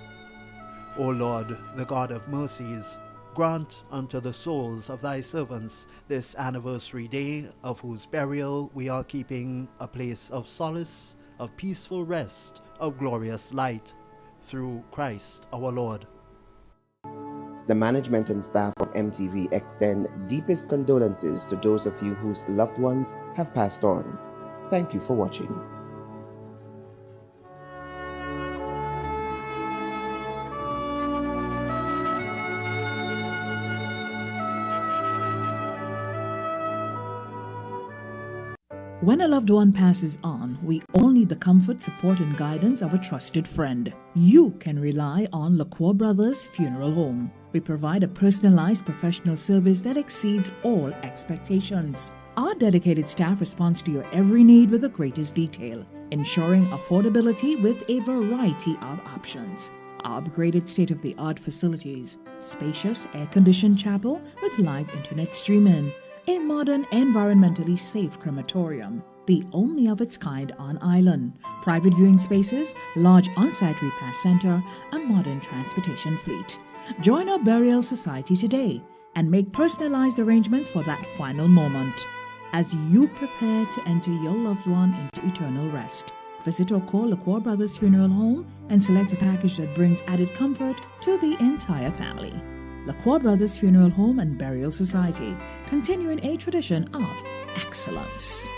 O Lord, the God of mercies, grant unto the souls of thy servants this anniversary day, of whose burial we are keeping a place of solace, of peaceful rest, of glorious light, through Christ our Lord. The management and staff of MTV extend deepest condolences to those of you whose loved ones have passed on. Thank you for watching. When a loved one passes on, we all need the comfort, support, and guidance of a trusted friend. You can rely on Lacroix Brothers Funeral Home. We provide a personalized professional service that exceeds all expectations. Our dedicated staff responds to your every need with the greatest detail, ensuring affordability with a variety of options. Our upgraded state-of-the-art facilities, spacious air-conditioned chapel with live internet streaming, a modern, environmentally safe crematorium, the only of its kind on island, private viewing spaces, large on-site repast center, a modern transportation fleet. Join our burial society today and make personalized arrangements for that final moment. As you prepare to enter your loved one into eternal rest, visit or call Lacroix Brothers Funeral Home and select a package that brings added comfort to the entire family. LaCroix Brothers Funeral Home and Burial Society, continuing a tradition of excellence.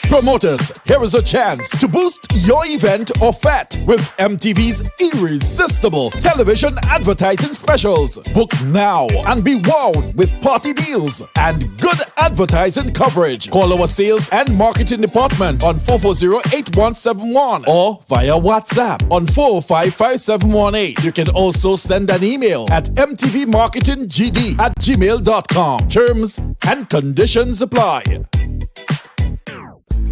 Promoters, here is a chance to boost your event or fete with MTV's irresistible television advertising specials. Book now and be wowed with party deals and good advertising coverage. Call our sales and marketing department on 440-8171 or via WhatsApp on 455-5718. You can also send an email at mtvmarketinggd@gmail.com. Terms and conditions apply.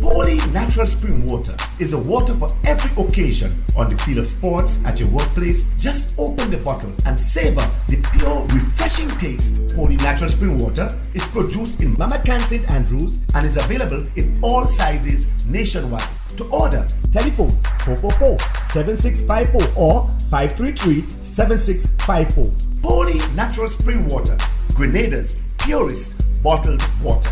Holy Natural Spring Water is a water for every occasion. On the field of sports, at your workplace, just open the bottle and savor the pure, refreshing taste. Holy Natural Spring Water is produced in Mama Can St. Andrews and is available in all sizes nationwide. To order, telephone 444-7654 or 533-7654. Holy Natural Spring Water, Grenada's purest bottled water.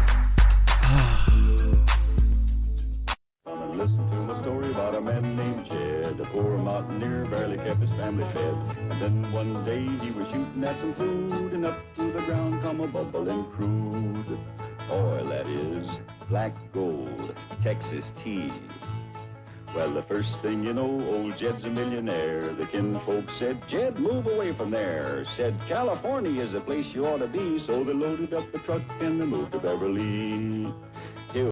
Listen to a story about a man named Jed. A poor mountaineer barely kept his family fed. And then one day he was shooting at some food, and up to the ground come a bubbling crude oil, that is black gold, Texas tea. Well, the first thing you know, old Jed's a millionaire. The kinfolk said, Jed, move away from there. Said, California is the place you ought to be. So they loaded up the truck and they moved to Beverly.